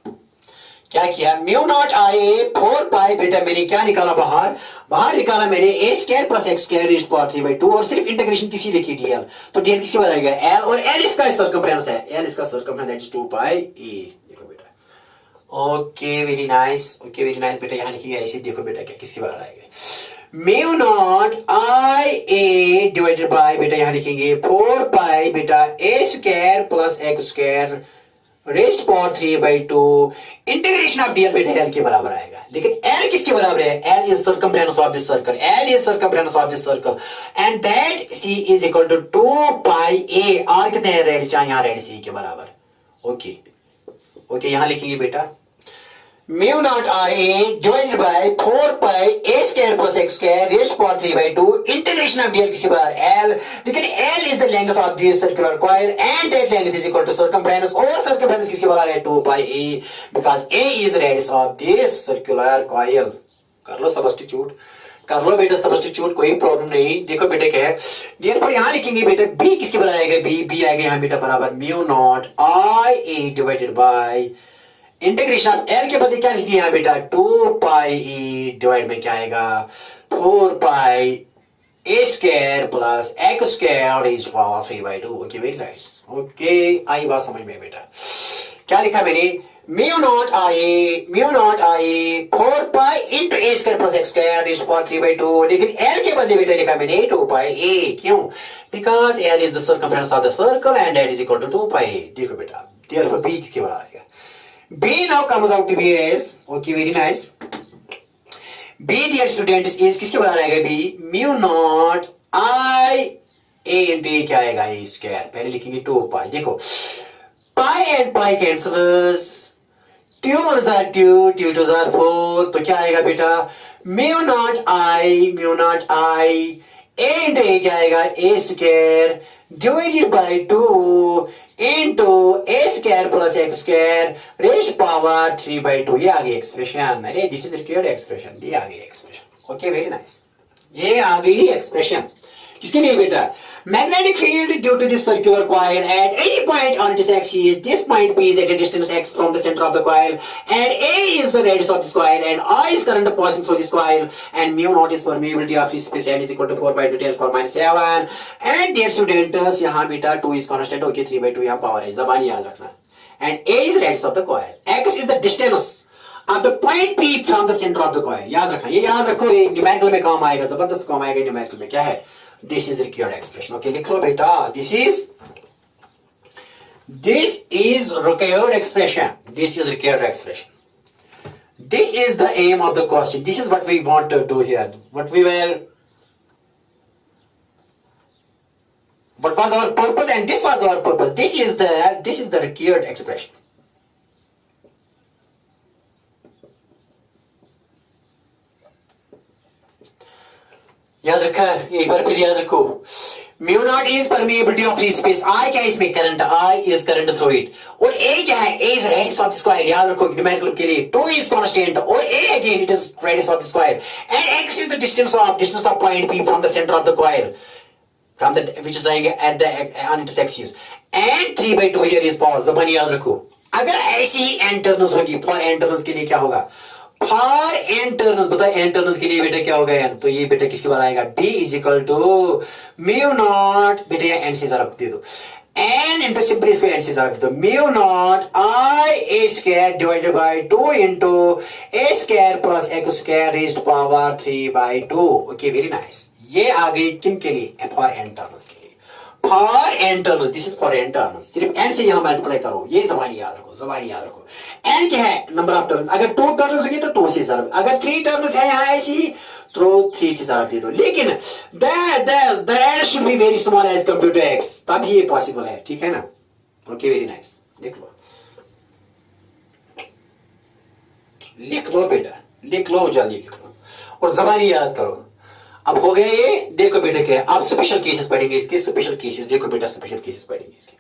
क्या किया? म्यू नॉट आई 4 पाई बेटा मैंने क्या निकाला बाहर? बाहर निकाला मैंने A square plus x square raised power 3/2 और सिर्फ इंटीग्रेशन किसी लिखी डीएल। तो डीएल किसके बराबर है? एल, और एल इसका सर्कमफ्रेंस है। एल इसका circumference that is 2 pi a. देखो बेटा okay very nice. Okay very nice बेटा यहां लिखिएगा ऐसे। देखो बेटा क्या किसके बराबर आएगा? Mu not I A divided by बेटा यहां लिखेंगे 4 पाई बेटा ए square plus x square raised power 3/2 integration of DL बेटा एल के बराबर आएगा। लेकिन एल किसके बराबर है? L is circumference of this circle. L is circumference of this circle and that C is equal to 2 pi A. R कितने हैं? रेडियस, यहां रेडियस ई के बराबर। ओके ओके यहां लिखेंगे बेटा mu not I A divided by 4 pi A square plus x square raised power 3/2 integration of DL किसके बराबर? एल। लेकिन L is the length of this circular coil and that length is equal to circumference, और circumference किसके बराबर है? 2 pi A, because A is radius of this circular coil. कर लो substitute, कर लो बेटा सब्स्टिट्यूट, कोई प्रॉब्लम नहीं। देखो बेटा क्या है? देयरफॉर यहां लिखेंगे बेटा बी किसके बराबर आएगा? बी आएगा यहां बेटा बराबर mu not I A divided bye integration L के बदले क्या लिखिए यहां बेटा? 2 पाई ई डिवाइड में क्या आएगा? 4 pi A square plus x square is power 3/2। Okay very nice. Okay आई बात समझ में बेटा? क्या लिखा मैंने? Mu not I 4 pi into A square plus x square is power 3/2। लेकिन एल के बदले बेटा लिखा मैंने 2 पाई ए। क्यों? Because l is the circumference of the circle and that is equal to 2 pi a. देखो बेटा देयरफॉर बी किसके बराबर आएगा? B now comes out to be as okay very nice. B dear student is किसके बराबर आएगा? B mu not I A into A क्या आएगा? A square. पहले लिखेंगे 2 पाई। देखो pi and pi cancels, 2 1s are 2, 2 2s are 4, तो क्या आएगा बेटा? Mu not I A into A क्या आएगा? A square divided by 2 into A square plus x square raised power 3/2। ये आ गई एक्सप्रेशन। अरे दिस इज रिक्वायर्ड एक्सप्रेशन। ये आ गई एक्सप्रेशन। Okay very nice. ये आ गई एक्सप्रेशन किसके लिए बेटा? Magnetic field due to this circular coil at any point on this axis. This point P is at a distance x from the center of the coil, and A is the radius of this coil, and I is current passing through this coil, and mu naught is permeability of this space and is equal to 4/2 10 to the -7. And dear students, यहाँ बेटा 2 is constant, okay 3/2 यहाँ power है, ज़बानी याद रखना. And A is radius of the coil. X is the distance of the point P from the center of the coil. याद रखना, ये याद रखो, ये न्यूमेरिकल में काम आएगा, जबरदस्त काम आएगा न्यूमेरिकल में. क्या है? This is required expression. Okay, लिख लो बेटा. This is required expression. This is required expression. This is the aim of the question. This is what we want to do here. What was our purpose, and this was our purpose. This is the required expression. याद रखा? एक बार फिर याद रखो. Mu naught is permeability of free space. I क्या इसमें? Current. I is current through it. और A क्या है? A is radius of the square. याद रखो न्यूमेरिकल के लिए 2 इज कांस्टेंट और A again it is radius of the square and X is the distance of point P from the centre of the coil from the which is lying at the on its axis, and 3/2 here is power. जबानी याद रखो. अगर ऐसी एंटरनस होगी for antennas के लिए क्या होगा? फॉर एंटरनस बताओ एंटरनस के लिए बेटा क्या होगा? तो ये बेटा किसके बराबर आएगा? B is equal to mu nought बेटा ये एन से रख दे दो एन इंटू सिंपली इसको एन से रख दे दो. Mu not I A square divided by 2 into A square plus x square raised power 3/2. Okay very nice. ये आ गई किन के लिए? फॉर एंटरनस के लिए. For antennas, this is for antennas. सिर्फ एन से यहां मल्टीप्लाई करो. ये जबानी याद रखो, जबानी याद रखो. एन क्या है? Number of turns. अगर 2 टर्न्स होगी तो 2 से सरफ. अगर 3 टर्न्स है यहां ऐसी तो 3 से सरफ दे दो. लेकिन the n should be very small as compare to x, तब ये पॉसिबल है. ठीक है ना? Okay very nice. लिख लो, लिख लो बेटा, लिख लो, जल्दी लिख लो और जबानी याद करो. अब हो गया ये, देखो बेटा क्या है, आप स्पेशल केसेस पढ़ेंगे इसके, स्पेशल केसेस, देखो बेटा स्पेशल केसेस पढ़ेंगे इसके।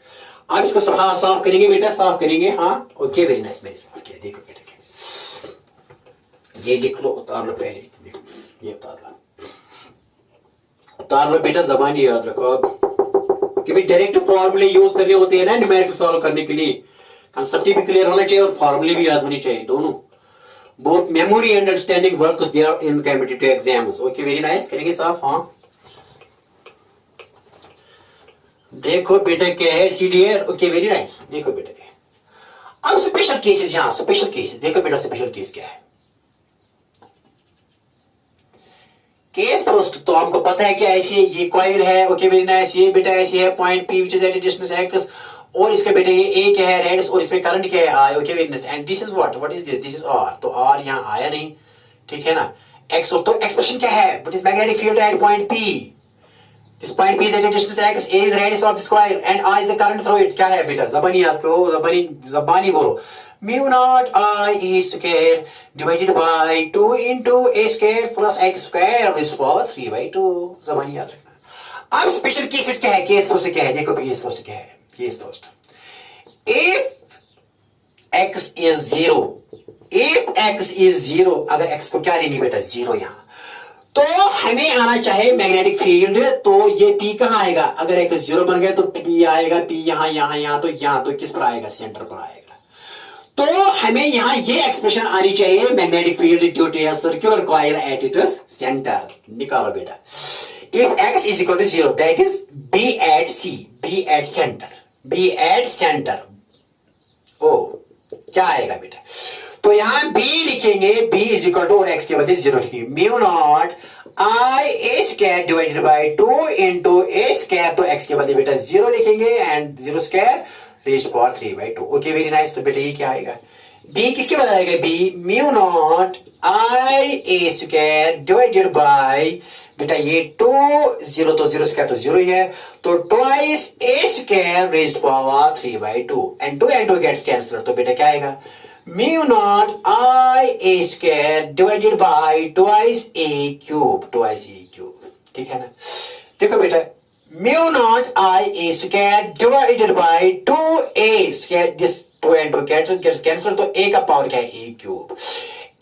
आप इसको साफ करेंगे बेटा, साफ करेंगे, हाँ ओके वेरी नाइस, मैंने साफ किया, देखो बेटा क्या, ये लिख लो, उतार लो पहले, देखो ये उतार लो बेटा, जबान याद रखो अब कि भाई डायरेक्ट फॉर्मूले यूज करने होते हैं ना न्यूमेरिकल सॉल्व करने के लिए, कंसेप्ट भी क्लियर होना चाहिए और फॉर्मूले भी याद होनी चाहिए, दोनों। Both memory and understanding works there in competitive exams. Okay very nice, करेंगे साफ, हाँ देखो बेटा क्या है सीडीआर। ओके वेरी नाइस, देखो बेटा क्या है। अब स्पेशल केसेस, यहां स्पेशल केसेस, देखो बेटा स्पेशल केस क्या है। केस फर्स्ट तो आपको पता है कि ऐसी ये कॉइल है, ओके वेरी नाइस, ये बेटा ऐसी है point P which is at distance x, और इसका बेटा ये ए क्या है रेडियस, और इसमें करंट क्या है I, okay very nice, and this is what is this, this is R, तो आर यहां आया नहीं, ठीक है ना, एक्स, तो एक्सप्रेशन क्या है, what is magnetic field at point P, this point P is at a distance x, A is radius of this coil and I is the current through it। क्या है बेटा, जबानी याद करो, जबानी बोलो, mu naught I A square divided by 2 into A square plus x square raised to power 3/2, जबानी याद रखना। अब स्पेशल केसेस क्या है, केस फर्स्ट क्या है, देखो केस फर्स्ट क्या है, case first, if x is 0, if x is 0, अगर x को क्या लेंगे बेटा, 0 यहां, तो हमें आना चाहे मैग्नेटिक फील्ड, तो ये P कहां आएगा, अगर एक 0 बन गया तो P आएगा, P यहां यहां यहां, तो यहां तो किस पर आएगा, सेंटर पर आएगा। तो हमें यहां ये एक्सप्रेशन आनी चाहिए, magnetic field due to a circular coil at its centre, निकालो बेटा। If x is equal to 0 that is B at C, B at centre, B at centre, O क्या आएगा बेटा, तो यहां B लिखेंगे, B इज इक्वल टू, और x के बदले 0 लिखेंगे, mu not I A square divided by 2 into A square, तो x के बदले बेटा 0 लिखेंगे and 0 square raised power 3/2। Okay very nice, तो बेटा ये क्या आएगा, B किसके बदले आएगा, B mu not I A square divided by, बेटा ये 2 0 तो 0 स्क्वायर तो 0 ही है, तो twice A square raised power 3/2 and 2 and 2 gets cancel, तो बेटा क्या आएगा, mu not I A square divided by twice A cube, twice A cube, ठीक है ना। देखो बेटा mu not I A square divided by 2A square, this 2 and 2 gets cancel, तो A का पावर क्या है, A क्यूब,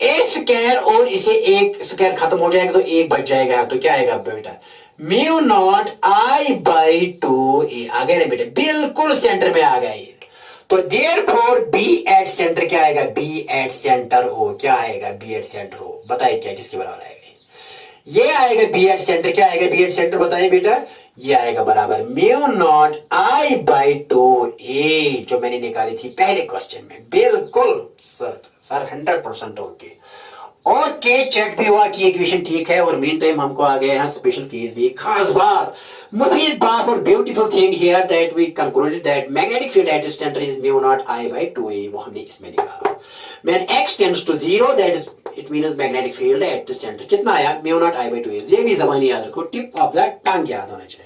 A स्क्वायर, और इसे एक स्क्वायर खत्म हो जाएगा तो एक बच जाएगा, तो क्या आएगा बेटा, mu not I by 2A, आ गया ना बेटा, बिल्कुल सेंटर में आ गया ये, तो देयरफॉर B एट सेंटर क्या आएगा, B एट सेंटर हो, क्या आएगा, B एट सेंटर हो, बताइए क्या किसके बराबर आएगा, ये आएगा B एट सेंटर, क्या आएगा B एट सेंटर, बताइए बेटा, ये आएगा बराबर mu not I by 2A, जो मैंने निकाली थी पहले क्वेश्चन में, बिल्कुल सर 100% ओके, ओके चेक भी हुआ कि इक्वेशन ठीक है, और मीन टाइम हमको आ गया यहाँ स्पेशल केस भी, खास बात, मुफीद बात और beautiful thing here that we concluded that magnetic field at its centre is mu not I by 2A, वो हमने इसमें निकाला। When x tends to 0 that is it means magnetic field at the center, कितना आया, mu naught I by 2A, ये भी जबानी याद रखो, टिप ऑफ द टंग याद होना चाहिए।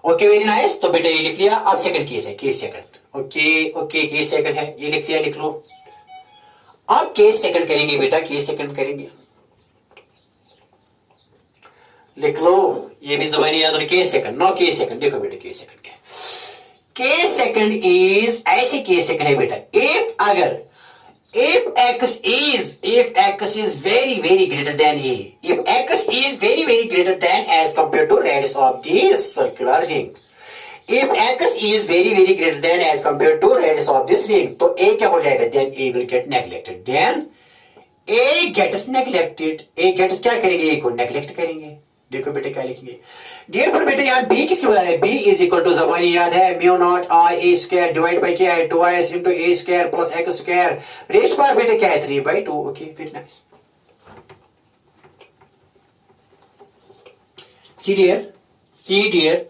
ओके वेरी नाइस, तो बेटा ये लिख लिया। अब सेकंड केस है, case second, okay okay case second है, ये लिख लिया, लिख लो। अब केस सेकंड करेंगे बेटा, केस सेकंड करेंगे, लिख लो, ये भी जबानी याद हो, case second, no case second, देखो बेटा केस सेकंड क्या है, केस सेकंड इज, ऐसे केस सेकंड है बेटा, इफ अगर if x is very very greater than A, if x is very very greater than as compared to radius of this circular ring, if x is very very greater than as compared to radius of this ring, तो A क्या हो जाएगा, then A will get neglected, then A gets neglected, A gets क्या करेंगे, A को neglect करेंगे, देखो बेटे क्या लिखेंगे, देयरफॉर बेटे यहाँ B किसके बराबर है, B इज इक्वल टू, जबानी याद है, mu not I A square divide bye क्या है, 2s into A square plus x square raised power बेटे क्या है, 3/2। ओके वेरी नाइस, सी डियर,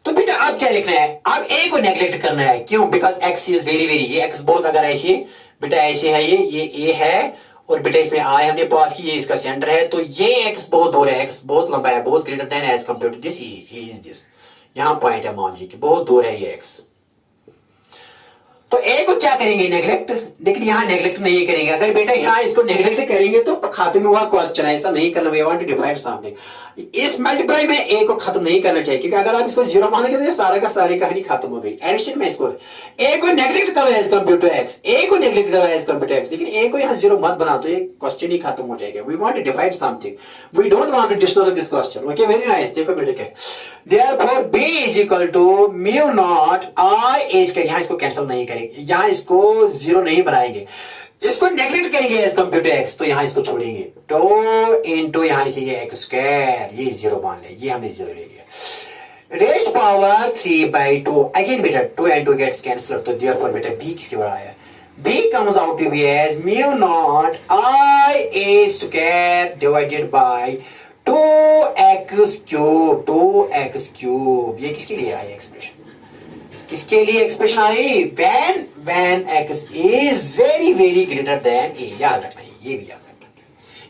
तो बेटा अब क्या लिखना है, अब A को नेग्लेक्ट करना है, क्यों, because x is very very, ये x बहुत अगर ऐसे बेटा ऐसे है, ये A है, और बेटा इसमें I हमने पास की, ये इसका सेंटर है, तो ये x बहुत दूर है, x बहुत लंबा है, बहुत greater than as compare to this A is this, यहां पॉइंट है, मान लीजिए बहुत दूर है ये x, तो ए को क्या करेंगे, नेग्लेक्ट, लेकिन यहाँ नेग्लेक्ट नहीं करेंगे। अगर बेटा यहाँ इसको नेग्लेक्ट करेंगे तो खाते में हुआ क्वेश्चन है, ऐसा नहीं करना। We want to divide something. इस मल्टीप्लाई में ए को खत्म नहीं करना चाहिए, क्योंकि अगर आप इसको जीरो मानेंगे तो सारा का सारी कहानी खत्म हो गई। एडिशन में इसको ए को नेग्लेक्ट करो एज कम्पेयर टू एक्स, ए को नेग्लेक्ट करो एज कम्पेयर टू एक्स, लेकिन ए को यहाँ जीरो मत बना तो ये क्वेश्चन ही खत्म हो जाएगा। We want to divide something, we don't want to disturb this question. Okay, very nice. देखो बेटे क्या, therefore b is equal to mu not I A square, यहाँ इसको कैंसिल नहीं करेंगे, यहाँ इसको जीरो नहीं बनाएंगे, इसको नेग्लेक्ट करेंगे एज कंप्यूटर एक्स, तो यहाँ इसको छोड़ेंगे, टू इंटू यहाँ लिखेंगे एक्स स्क्वायर, ये जीरो मान ले, ये हमने जीरो ले लिया। रेस्ट पावर 3/2, अगेन बेटा 2 and 2 गेट्स कैंसिल, तो देयरफॉर बेटा b किसके बराबर आया, b comes out to be as mu naught I A square divided bye 2x cube, 2x cube. ये किसके लिए आई एक्सप्रेशन, किसके लिए expression I, when x is very very greater than a, याद रखना, ये भी याद रखना,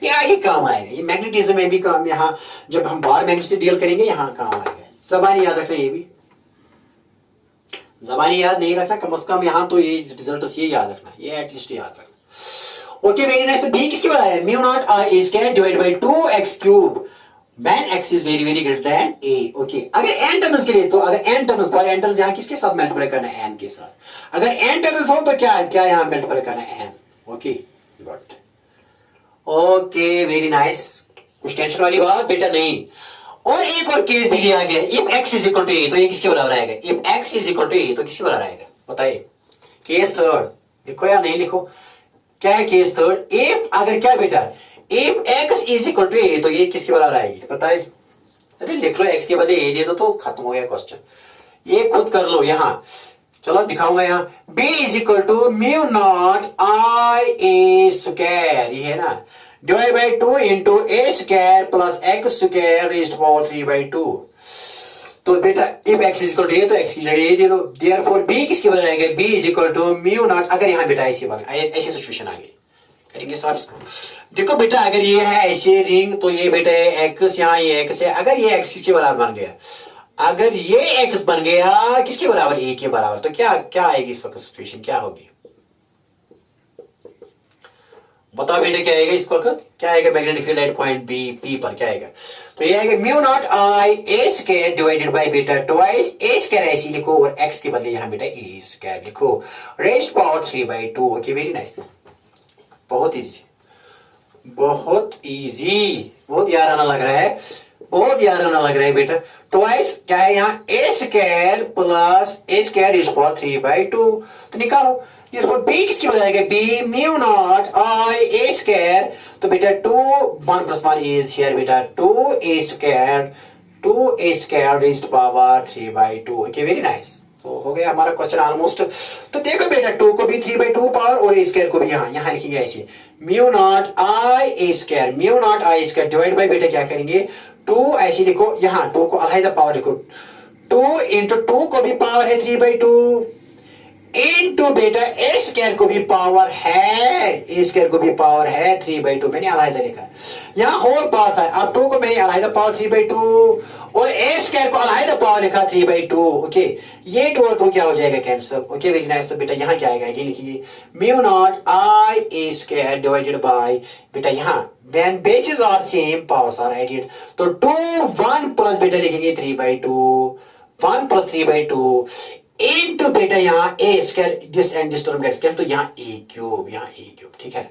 ये आगे काम आएगा, ये मैग्नेटिज्म में भी काम, यहाँ जब हम बार मैग्नेट से डील करेंगे यहाँ काम आएगा। जबानी याद रखना, ये भी जबानी याद नहीं रखना, कम से कम यहाँ तो ये रिजल्ट ये याद रखना, ये एटलीस्ट याद रखना। Okay, very nice. तो b किसके बराबर है, mu not I A square divide bye 2x cube when x is very very greater than a। Okay, अगर n टर्म्स के लिए, तो अगर n टर्म्स पर n टर्म्स यहाँ किसके साथ मल्टीप्लाई करना है, n के साथ। अगर n टर्म्स हो तो क्या क्या यहाँ मल्टीप्लाई करना है, n। Okay, good. Okay, very nice, कुछ टेंशन वाली बात बेटा नहीं। और एक और केस भी लिया गया, if x is equal to a, तो ये किसके बराबर आएगा, if x is equal to a, तो किसके बराबर आएगा, बताइए। केस थर्ड लिखो या नहीं लिखो, क्या है केस थर्ड, इफ अगर क्या बेटा, if x is equal to a, तो ये किसके बराबर आएगी, बताइए। अरे लिख लो, x के बदले a दे दो तो खत्म हो गया क्वेश्चन, ये खुद कर लो। यहाँ चलो दिखाऊंगा, यहाँ b is equal to mu not I A square, ये है ना, divide by 2 into A square plus x square raised power 3/2। तो बेटा if x is equal to a, तो x की जगह a दे दो, देयरफॉर b किसके बदले आएगा, b is equal to mu nought, अगर यहाँ बेटा ऐसी सिचुएशन आ गई, करेंगे साहब इसको। देखो बेटा, अगर ये है ऐसे रिंग, तो ये बेटा एक्स, यहाँ ये एक्स है, अगर ये एक्स के बराबर बन गया, अगर ये एक्स बन गया किसके बराबर, ए के बराबर, तो क्या क्या आएगी इस वक्त सिचुएशन, क्या होगी, बताओ बेटा क्या आएगा इस वक्त, क्या आएगा magnetic field at point B P पर, क्या आएगा, तो ये आएगा mu not I A square divided by बेटा ट्वाइस ए स्क्वायर, ऐसे लिखो, और एक्स के बदले यहाँ बेटा ए स्क्वायर लिखो, raised power 3/2। Okay, very nice, बहुत इजी, बहुत इजी, बहुत याराना लग रहा है, बहुत याराना लग रहा है बेटा। ट्वाइस क्या है यहाँ, A square plus A square is power 3/2, तो निकालो। ये बी किसकी बन जाएगा, B mu not I A square, तो बेटा 2 1 + 1 इज हियर बेटा 2a square raised power 3/2। Okay, very nice. तो हो गया हमारा क्वेश्चन ऑलमोस्ट। तो देखो बेटा 2 को भी 3/2 पावर और a स्क्वायर को भी यहाँ लिखेंगे ऐसे, mu naught I A square, mu not I square divide bye बेटा क्या करेंगे 2, ऐसे लिखो, यहाँ 2 को अलग पावर लिखो, 2 इंटू 2 को भी पावर है 3/2 इनटू बेटा ए स्क्वायर को भी पावर है, ए स्क्वायर को भी पावर है 3/2, मैंने अलग लिखा है, यहाँ होल पावर था, अब 2 को मैंने अलग पावर 3/2 और ए स्क्वायर को अलग पावर लिखा 3/2। ओके, ये 2 और 2 क्या हो जाएगा, कैंसिल। Okay, very nice. तो बेटा यहाँ क्या आएगा, ये लिखिए mu naught I A square divided by बेटा यहाँ when bases are same powers are added, तो 2 1 प्लस बेटा लिखेंगे 3/2, 1 + 3/2 इनटू बेटा यहाँ A square, this and this term gets cancel, तो यहाँ ए क्यूब, यहाँ ए क्यूब, ठीक है।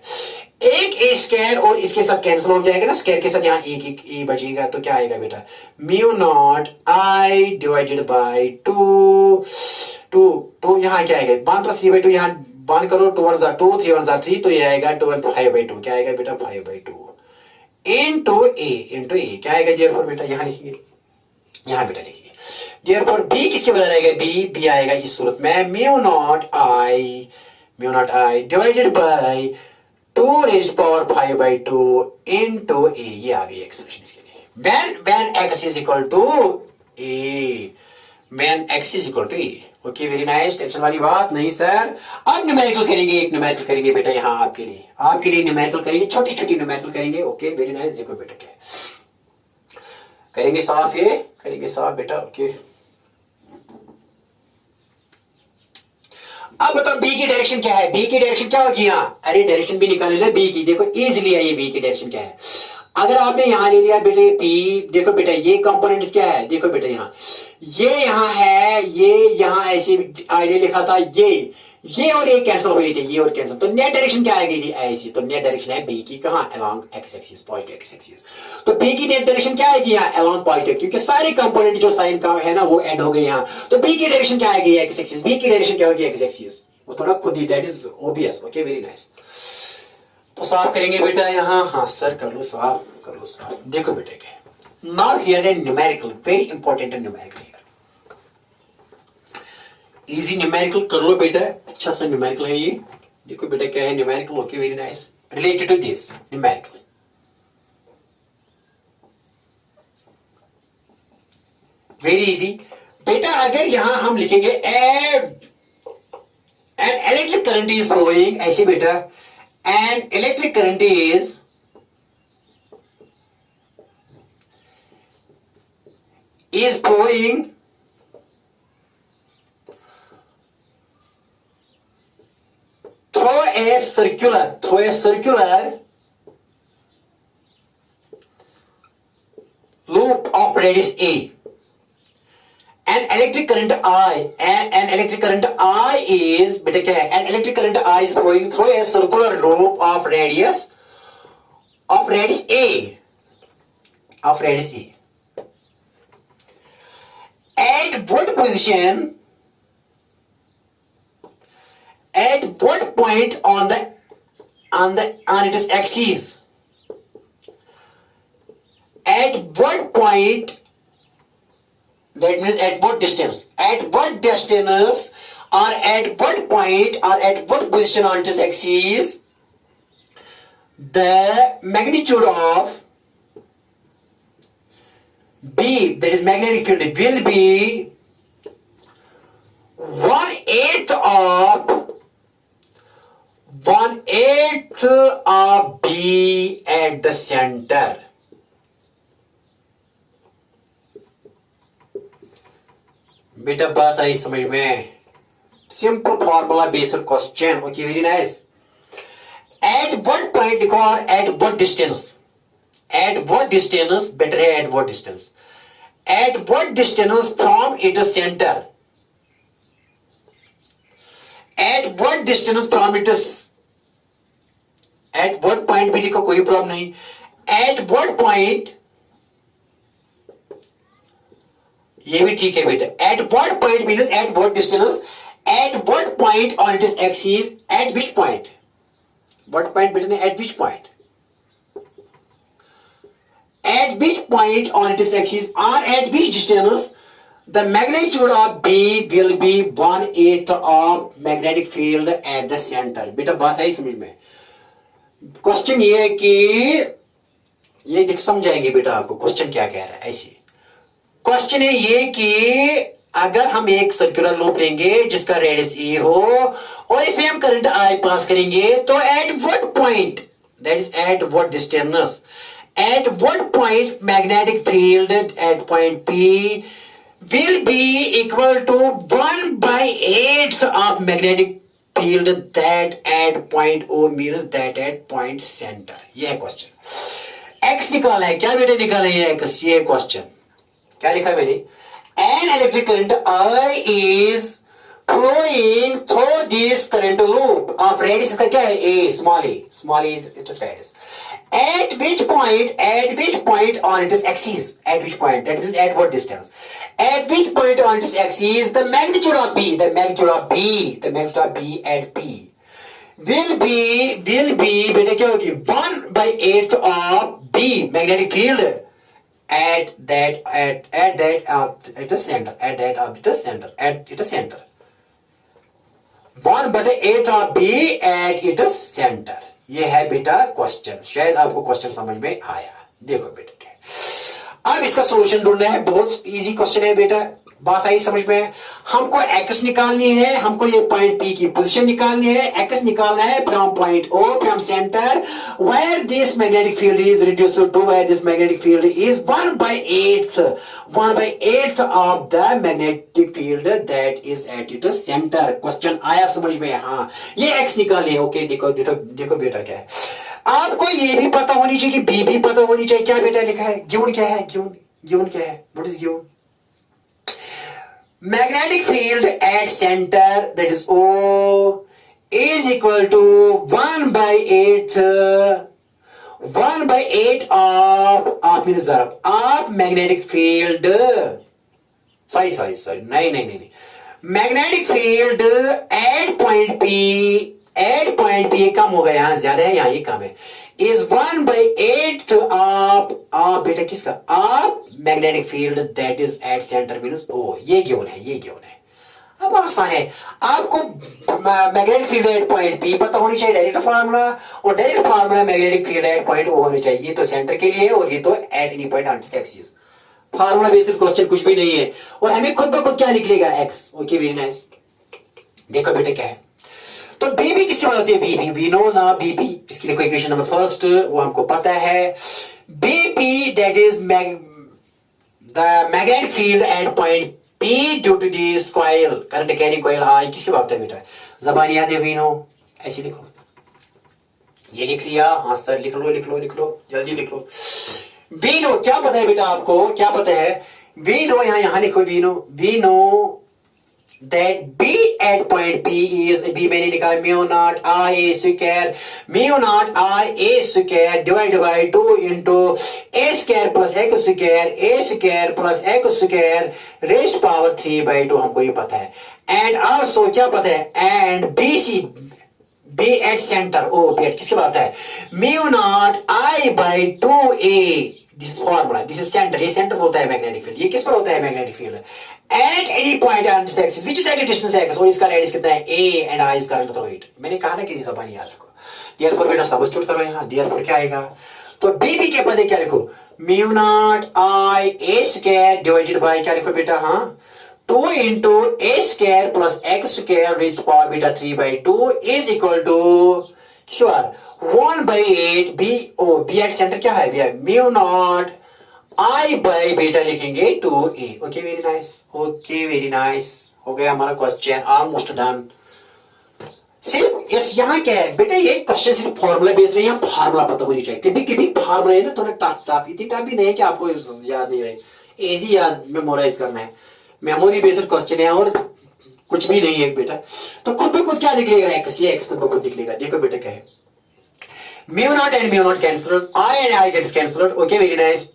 एक ए स्क्वायर और इसके साथ कैंसिल हो जाएगा ना, स्क्वायर के साथ यहाँ ए बचेगा, तो क्या आएगा बेटा mu not I divided by 2 तो यहाँ क्या आएगा 1 + 3/2, यहाँ 1 करो, 2 1 2 3 1 3, तो ये आएगा 2 1 5/2, क्या आएगा बेटा 5/2 इनटू ए क्या आएगा, देयरफॉर बेटा यहाँ लिखिए, यहाँ बेटा लिखिए, देयरफॉर बी किसके बदल आएगा, बी आएगा इस सूरत में mu not I divided by 2 raised power 5/2 into A, ये आ गई एक्सप्रेशन इसके लिए, when x is equal to A, when x is equal to A. Okay, very nice, tension वाली बात नहीं सर। अब न्यूमेरिकल करेंगे, एक न्यूमेरिकल करेंगे बेटा यहाँ आपके लिए न्यूमेरिकल करेंगे, छोटी छोटी न्यूमेरिकल करेंगे। Okay, very nice. देखो बेटा क्या करेंगे, साफ ये करेंगे साफ बेटा। ओके, अब बताओ बी की डायरेक्शन क्या है, बी की डायरेक्शन क्या होगी यहाँ, अरे डायरेक्शन भी निकाल लेना बी की, देखो इजीली है ये बी की डायरेक्शन क्या है। अगर आपने यहाँ ले लिया बेटे पी, देखो बेटा ये कंपोनेंट्स क्या है, देखो बेटा यहाँ ये यहाँ है, ये यहाँ ऐसे आईडी लिखा था, ये और ये कैंसिल हुए थे, ये और कैंसिल, तो नेट डायरेक्शन क्या आएगी जी ऐसी, तो नेट डायरेक्शन है बी की कहाँ, along x axis, positive x axis. तो बी की नेट डायरेक्शन क्या आएगी यहाँ, अलोंग पॉजिटिव, क्योंकि सारे कंपोनेंट जो साइन का है ना वो एंड हो गए यहाँ, तो बी की डायरेक्शन क्या आएगी एक्स एक्सिस, बी की डायरेक्शन क्या होगी एक्स एक्सिस, वो थोड़ा खुद ही, that is obvious, okay very nice. तो सॉल्व करेंगे बेटा यहाँ, हाँ सर कर लो सॉल्व, कर लो सॉल्व, देखो बेटे के now here A numerical, very important numerical here, easy numerical कर लो बेटा, अच्छा सा न्यूमेरिकल है ये, देखो बेटा क्या है numerical, okay very nice, related to this numerical. Very easy बेटा, अगर यहां हम लिखेंगे an electric current is flowing, ऐसे बेटा an electric current is flowing through a circular loop of radius A. An electric current I is बेटा क्या है, an electric current I is flowing through a circular loop of radius A. At what position, at what point on its axis, at what point, that means at what distance or at what point or at what position on its axis the magnitude of B, that is magnetic field, will be 1/8 of B at the center. बेटा बात आई समझ में, simple formula based question, okay very nice. Eight what point लिखो और eight what distance, better है eight what distance from its centre, eight what distance from its, eight what point भी लिखो कोई प्रॉब्लम नहीं, एट व्हाट पॉइंट ये भी ठीक है बेटा, at what point means at what distance, at what point on its axis, at which point, what point बेटा, at which point, at which point on its axis or at which distance the magnitude of B will be 1/8 of magnetic field at the center. बेटा बात है समझ में, question ये है कि ये देख समझाएंगे बेटा आपको क्वेश्चन क्या कह रहा है। ऐसे क्वेश्चन है ये कि अगर हम एक सर्कुलर लूप लेंगे जिसका रेडियस ए हो और इसमें हम करंट आई पास करेंगे, तो eight what point, that is eight what distance, at what point magnetic field at point P will be equal to 1/8 of magnetic field that at point O means that at point center. यह question x निकाला है, क्या बेटे निकाला है x, ये question क्या लिखा है मैंने, an electric current I is flowing through this current loop of radius का क्या है a, small a is its radius. At which point on its axis, at which point, that means at what distance, at which point on its axis the magnitude of B at P will be बेटा क्या होगी 1/8 of B magnetic field at its center, at its center 1/8 of B at its center। ये है बेटा question, शायद आपको question समझ में आया। देखो बेटा क्या, अब इसका सॉल्यूशन ढूंढना है, बहुत इजी क्वेश्चन है बेटा, बात आई समझ में? हमको एक्स निकालनी है, हमको ये पॉइंट पी की पोजीशन निकालनी है, एक्स निकालना है from point O, from centre where this magnetic field is reduced to, where this magnetic field is 1/8 of the magnetic field that is at it centre. Question आया समझ में? हाँ, ये एक्स निकालनी है। ओके, देखो देखो देखो बेटा क्या है, आपको ये भी पता होनी चाहिए कि बी भी पता होनी चाहिए। क्या बेटा लिखा है? गिवन क्या है? गिवन क्या है? What is given? Magnetic field at center, that is O, is equal to 1/8 of means of magnetic field, sorry नहीं, magnetic field at point P कम हो गया, यहां ज्यादा है, यहां ये कम है, is 1/8 of बेटा किसका? Of magnetic field that is at centre means O. ये गिवन है। अब आसान है, आपको magnetic field at point P पता होनी चाहिए, डायरेक्ट फार्मूला, और direct formula magnetic field at point O होनी चाहिए। ये तो सेंटर के लिए और ये तो eight any point on this axis. Formula based question कुछ भी नहीं है, और हमें खुद ब खुद क्या निकलेगा? एक्स। Okay, very nice. देखो बेटा क्या है, तो बीबी किसकी बात होती है? बीबी वी नो ना, बीबी इसके लिए इक्वेशन नंबर फर्स्ट वो हमको पता है। BP that is the magnetic field at point P due to this coil, current carrying coil I. किसकी बात है बेटा? जबान याद है? वी नो, ऐसे लिखो, ये लिख लिया? हाँ सर, लिख लो जल्दी लिख लो। वी नो क्या पता है बेटा? आपको क्या पता है? वी नो, यहां लिखो, we know that B at point P is, B मैंने निकाला mu not I A square divide by 2 into A square plus x square raised power 3/2, हमको ये पता है। एंड आल्सो क्या पता है? And B at centre, O B at किसकी बात है? Mu nought I/2A, this formula, this is centre, ये सेंटर होता है मैग्नेटिक फील्ड। ये किस पर होता है magnetic field? At any point on this axis which is at distance x, और इसका रेडियस कितना है? a एंड I इसका थ्रो इट। मैंने कहा ना किसी जबान याद रखो। देयरफॉर बेटा सब्स्टिट्यूट करो यहां, देयरफॉर क्या आएगा? तो बीबी के पदे क्या लिखो? Mu naught I A square divided bye क्या लिखो बेटा? हाँ, 2 into A square plus x square raised power बेटा 3/2 इज इक्वल टू किसी बार 1/8 B एट सेंटर क्या है भैया? म्यू नॉट I बाय बेटा लिखेंगे 2A। ओके वेरी नाइस, हो गया हमारा क्वेश्चन ऑलमोस्ट डन। सिर्फ इस यहाँ क्या है बेटा? ये क्वेश्चन सिर्फ फॉर्मूला बेस्ड नहीं है, फॉर्मूला पता होनी चाहिए। कभी फॉर्मूला है ना थोड़ा टफ, इतनी टफ भी नहीं है कि आपको याद नहीं रहे, इजी याद मेमोराइज करना है। मेमोरी बेस्ड क्वेश्चन है और कुछ भी नहीं है बेटा। तो खुद ब खुद क्या निकलेगा? एक्स, ये एक्स खुद ब खुद निकलेगा। देखो बेटा क्या है, mu nought and mu nought cancelled, I and I gets cancelled. Okay very nice.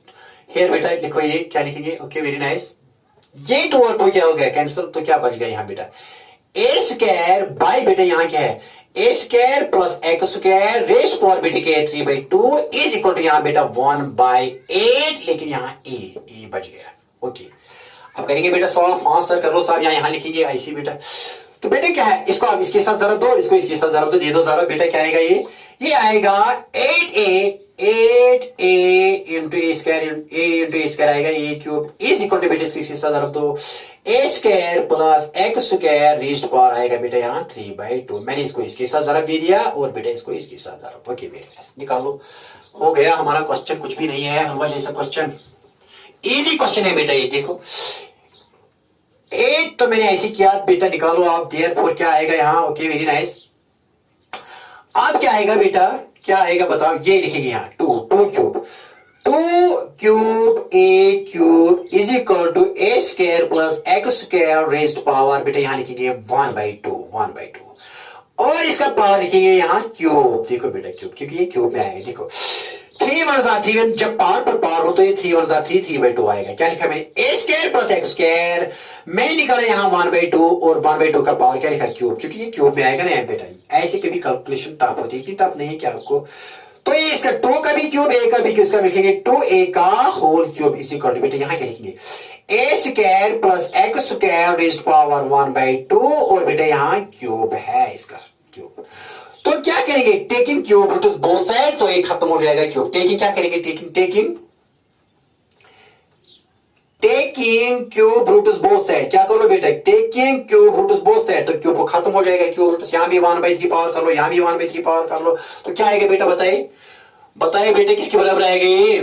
Here बेटा लिखो, ये क्या लिखेंगे? Okay very nice. ये 2 और 2 क्या हो गया? कैंसिल। तो क्या बच गया यहाँ बेटा? ए स्क्वायर बाय बेटा यहाँ क्या है? ए square plus x square raised power बेटे के 3/2 इज इक्वल टू यहाँ बेटा 1/8, लेकिन यहाँ ए बच गया। ओके, अब करेंगे बेटा सॉल्व। हाँ सर करो साहब, यहाँ लिखेंगे ऐसे बेटा। तो बेटा क्या है? इसको आप इसके साथ जरा दो, इसको इसके साथ जरा दो, दे दो जरा बेटा। क्या आएगा? ये आएगा 8A इंटू ए स्क्वायर आएगा, A cube is equal to बेटा इसके साथ जरा दो, A square plus x square raised power आएगा बेटा यहाँ 3/2। मैंने इसको इसके साथ जरा दे दिया और बेटा इसको इसके साथ जरा। ओके वेरी नाइस, निकालो। हो गया हमारा क्वेश्चन, कुछ भी नहीं है, हलवा जैसा क्वेश्चन, इजी क्वेश्चन है बेटा। ये देखो 8 तो मैंने ऐसे किया बेटा, निकालो आप। देयरफॉर क्या आएगा यहाँ? Okay very nice. अब क्या आएगा बेटा? क्या आएगा बताओ? ये लिखेंगे यहाँ 2 cube a cube is equal to a square plus x square raised power बेटा यहाँ लिखेंगे 1/2 और इसका पावर लिखेंगे यहाँ क्यूब। देखो बेटा क्यूब, क्योंकि ये क्यूब में आएगा। देखो 3 1 3, जब पावर पर पावर हो तो ये 3 1 3, 3/2 आएगा। क्या लिखा मैंने? A square plus x square, मैंने निकाला यहाँ 1/2 और 1/2 का पावर क्या लिखा? क्यूब, क्योंकि ये क्यूब में आएगा ना बेटा। ऐसे कभी कैलकुलेशन टफ होती है, इतनी टफ नहीं है क्या आपको? तो ये इसका 2 का भी क्यूब, ए का भी क्यूब, इसका लिखेंगे 2A का whole cube is equal to बेटा यहाँ क्या लिखेंगे? A square plus x square raised power 1/2 और बेटा यहाँ क्यूब है इसका क्यूब। तो क्या करेंगे? Taking cube root is both side, तो एक खत्म हो जाएगा क्यूब। टेकिंग क्या करेंगे? Taking taking cube root both side, क्या कर लो बेटा, taking cube root both side, तो क्यूब खत्म हो जाएगा, क्यूब रूट यहां भी 1/3 पावर कर लो, यहां भी 1/3 पावर कर लो, तो क्या आएगा बेटा, बताइए बताइए बेटे, किसके बराबर आएगा ये।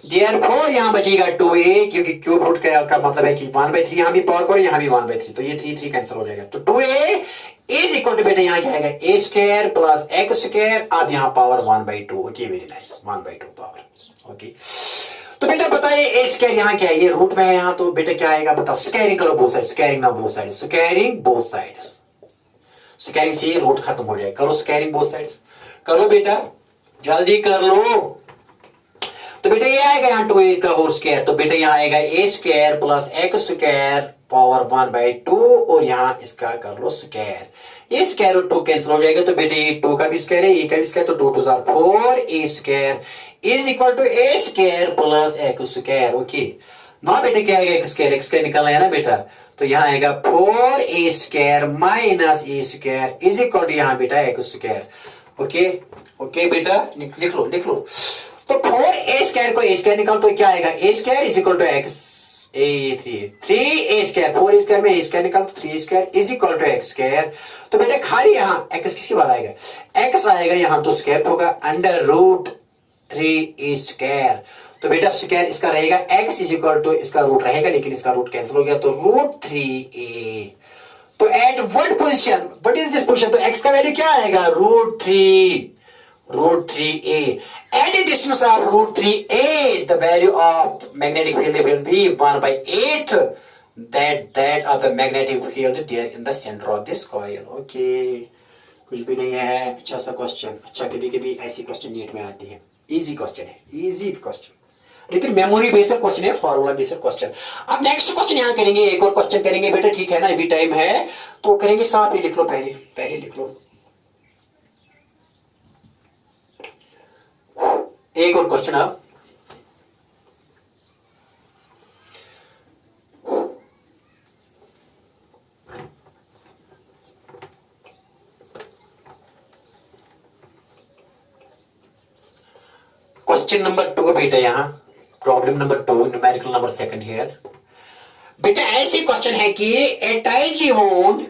देयरफॉर यहां बचेगा 2a, क्योंकि क्यूब रूट का मतलब है कि 1/3 यहां भी पावर करो, यहां भी 1/3, तो ये 3 कैंसिल हो जाएगा, तो 2a इज इक्वल टू बेटा यहां क्या आएगा, a square plus x square, अब यहां power 1/2, okay very nice, 1/2 power, okay. तो बेटा बताइए ए स्क्वायर यहां क्या है, ये रूट में है यहां, तो बेटा क्या आएगा बताओ, स्क्वायरिंग करो बोथ साइड, स्क्वायरिंग ना both side, squaring both side, squaring से रूट खत्म हो जाएगा, करो स्क्वायरिंग बोथ साइड, करो बेटा जल्दी कर लो। तो बेटा ये आएगा यहाँ 2a का होल स्क्वायर, तो बेटा यहाँ आएगा a square plus x square power 1/2, और यहाँ इसका कर लो स्क्वायर, ये स्क्वायर और 2 कैंसिल हो जाएगा, तो बेटा ये 2 का भी स्क्वायर है, a का भी स्क्वायर, तो 2 2 4, a square is equal to a square plus x square, okay ना बेटा क्या आएगा, x स्क्वायर निकालना है ना बेटा, तो यहाँ आएगा 4a square minus a square is equal to यहाँ बेटा x स्क्वायर, ओके ओके बेटा लिख लो लिख लो। तो 4a स्क्वायर को a स्क्वायर निकाल, तो क्या आएगा, a square is equal to x, a 3a square, 4a square में a स्क्वायर निकाल, तो 3a square is equal to x square, तो बेटा खाली यहाँ x किसके बार आएगा, x आएगा यहाँ, तो स्क्वायर होगा अंडर रूट 3a स्क्वायर, तो बेटा स्क्वायर इसका रहेगा x इज इक्वल टू, इसका रूट रहेगा लेकिन इसका रूट कैंसिल हो गया, तो रूट 3a, तो at what position, what is this position, तो x का वैल्यू क्या आएगा, root 3a, at a distance of root 3a the value of magnetic field will be 1/8 that of the magnetic field there in the center of this coil, okay कुछ भी नहीं है, अच्छा सा क्वेश्चन, अच्छा कभी कभी ऐसी क्वेश्चन नीट में आती है, इजी क्वेश्चन है, इजी क्वेश्चन, लेकिन मेमोरी बेस्ड क्वेश्चन है, फॉर्मूला बेस्ड क्वेश्चन। अब नेक्स्ट क्वेश्चन यहाँ करेंगे, एक और क्वेश्चन करेंगे बेटा, ठीक है ना, अभी टाइम है तो करेंगे, साथ ही लिख लो, पहले पहले लिख लो, एक और क्वेश्चन। अब क्वेश्चन नंबर 2 बेटा, यहां problem number 2, numerical number 2 here बेटा, ऐसे क्वेश्चन है कि ए टाइटली वोन्ड,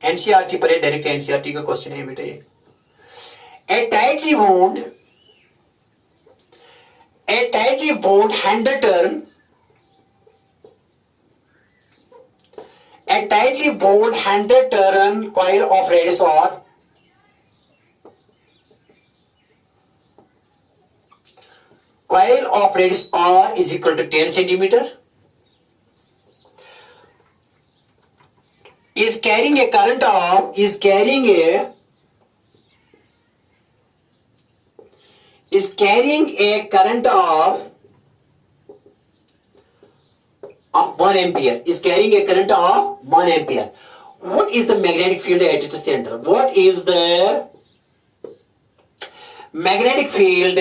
एनसीईआरटी पर, डायरेक्ट एनसीईआरटी का क्वेश्चन है बेटा ये, a tightly wound hand turn, a tightly wound hand turn coil of radius r is equal to 10 centimeter is carrying a current of of 1 ampere, is carrying a current of 1 ampere. What is the magnetic field at its center? What is the magnetic field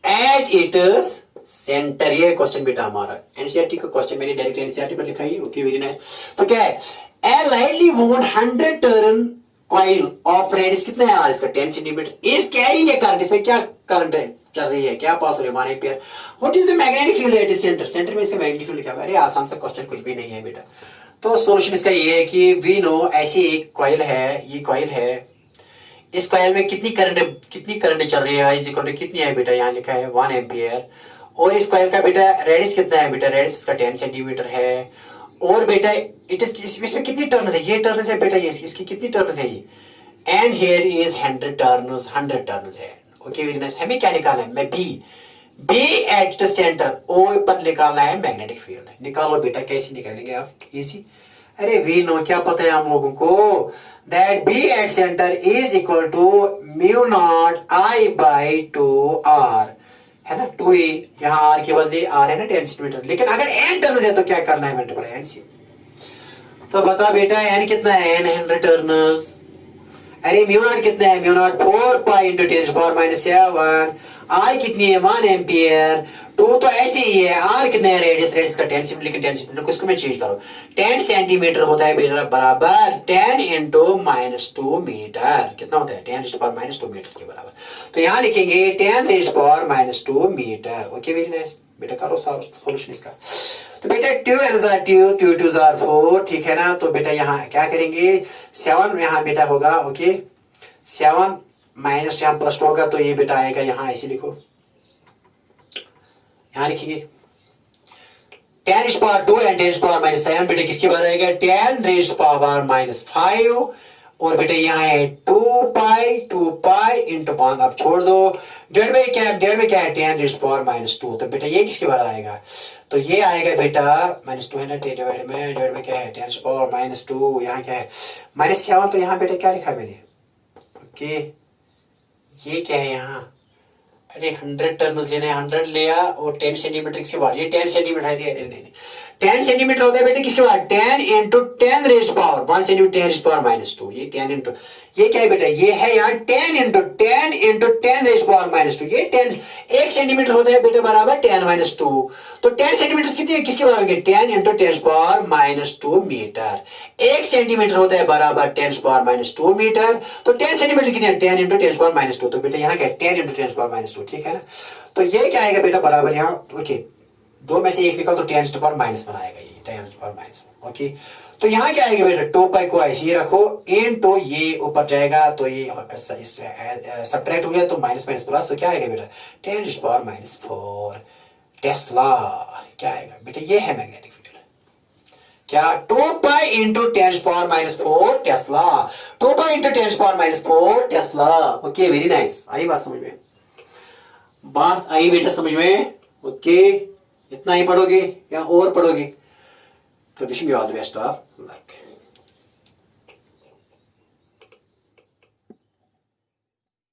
at its center? ये question बेटा हमारा NCERT का question, मैंने direct NCERT पर लिखा है, okay very nice. तो क्या है, ए लाइटली वोन 100 टर्न कॉइल ऑफ रेडियस कितना है यार इसका, 10 centimetre, is carrying a current, इसमें क्या करंट है चल रही है, क्या पास हो रही है, 1 ampere. What is the magnetic field at centre, centre में इसका मैग्नेटिक फील्ड क्या होगा, अरे आसान सा क्वेश्चन, कुछ भी नहीं है बेटा। तो सॉल्यूशन इसका ये है कि वी नो, ऐसी एक कॉइल है, ये कॉइल है, इस कॉइल में कितनी करंट चल रही है, इज इक्वल टू कितनी है बेटा, यहाँ लिखा है 1 एम्पीयर, और इस कॉइल का बेटा रेडियस कितना है बेटा, रेडियस इसका 10 सेंटीमीटर है, और बेटा इसमें कितनी टर्न्स है, ये टर्न्स है बेटा, ये इसकी कितनी टर्न्स है ये, एंड हियर इज 100 टर्न्स है, ओके वेरी नाइस। हमें क्या निकालना है, मैं बी एट द सेंटर, ओ पर निकालना है मैग्नेटिक फील्ड, निकालो बेटा, कैसे निकालेंगे आप, इजी, अरे वी नो, क्या पता है हम लोगों को, that B at centre is equal to mu not I by 2r, है ना, 2a, यहाँ r के बदले r है ना 10 सेंटीमीटर, लेकिन अगर n टर्न्स है तो क्या करना है, मल्टीप्लाई n से, तो बता बेटा n कितना है, n 100 टर्न्स, अरे म्यू नॉट कितना है, mu not 4 pi into 10⁻⁷ r कितनी है 1 एम्पियर, 2 तो ऐसे ही है, आर कितना है रेडियस, रेडियस का 10 सेंटीमीटर, 10 सेंटीमीटर इसको मैं चेंज करो, 10 सेंटीमीटर होता है मेरा बराबर 10 इंटू -2 मीटर, कितना होता है 10⁻⁻2 मीटर के बराबर। तो यहाँ लिखेंगे 10⁻⁻2 मीटर। ओके वेरी नाइस बेटा, करो सॉल्यूशन इसका। तो बेटा 2 2 2 2 4, ठीक है ना। तो बेटा यहाँ क्या करेंगे 7 यहाँ बेटा होगा, ओके 7 माइनस यहाँ प्लस होगा, तो ये बेटा आएगा यहाँ ऐसे लिखो, यहाँ लिखेंगे 10⁻2 एंड 10⁻⁷ बेटा किसके बराबर आएगा 10⁻⁻5, और बेटा यहाँ है 2 पाई इंटू 1, अब छोड़ दो, डेढ़ में क्या है 10⁻2, तो बेटा ये किसके बराबर आएगा, तो ये आएगा बेटा -2 है ना, डिवाइड में डेढ़ में क्या है 10⁻2, यहाँ क्या है -7, तो यहाँ बेटा क्या लिखा मैंने, ओके ये क्या है यहाँ, अरे 100 टर्न लेना है, 100 लिया और 10 सेंटीमीटर किसके बाद, ये 10 सेंटीमीटर है, नहीं 10 सेंटीमीटर होता है बेटे किसके बाद 10 इंटू 10 रेज़ पावर 1 सेंटीमीटर 10⁻⁻2, ये 10 इंटू ये क्या है बेटा, ये है यहाँ 10 इंटू 10 रेज़ पावर -2, ये 10 1 सेंटीमीटर होता है बेटा बराबर 10⁻2, तो 10 सेंटीमीटर कितने किसके बराबर है 10 इंटू 10⁻2 मीटर, 1 सेंटीमीटर होता है बराबर 10⁻2 मीटर, तो 10 सेंटीमीटर कितने 10 इंटू 10⁻2, तो बेटा यहाँ क्या 10 इंटू 10⁻2, ठीक है ना। तो ये क्या आएगा बेटा बराबर यहाँ, ओके दो में से एक निकल तो 10⁻⁻ बनाएगा ये 10⁻⁻, ओके। तो यहाँ क्या आएगा बेटा 2 पाई को ऐसे ही रखो, इन तो ये ऊपर जाएगा, तो ये सब्ट्रैक्ट हो गया, तो माइनस माइनस प्लस, तो क्या आएगा बेटा 10⁻⁴ टेस्ला, क्या आएगा बेटा ये है मैग्नेटिक फील्ड, क्या 2 pi into 10⁻⁴ tesla, 2 pi into 10⁻⁴ tesla. Okay very nice, आई बात समझ में, बात आई बेटा समझ में, ओके इतना ही पढ़ोगे या और पढ़ोगे, तो wishing you all the best of luck.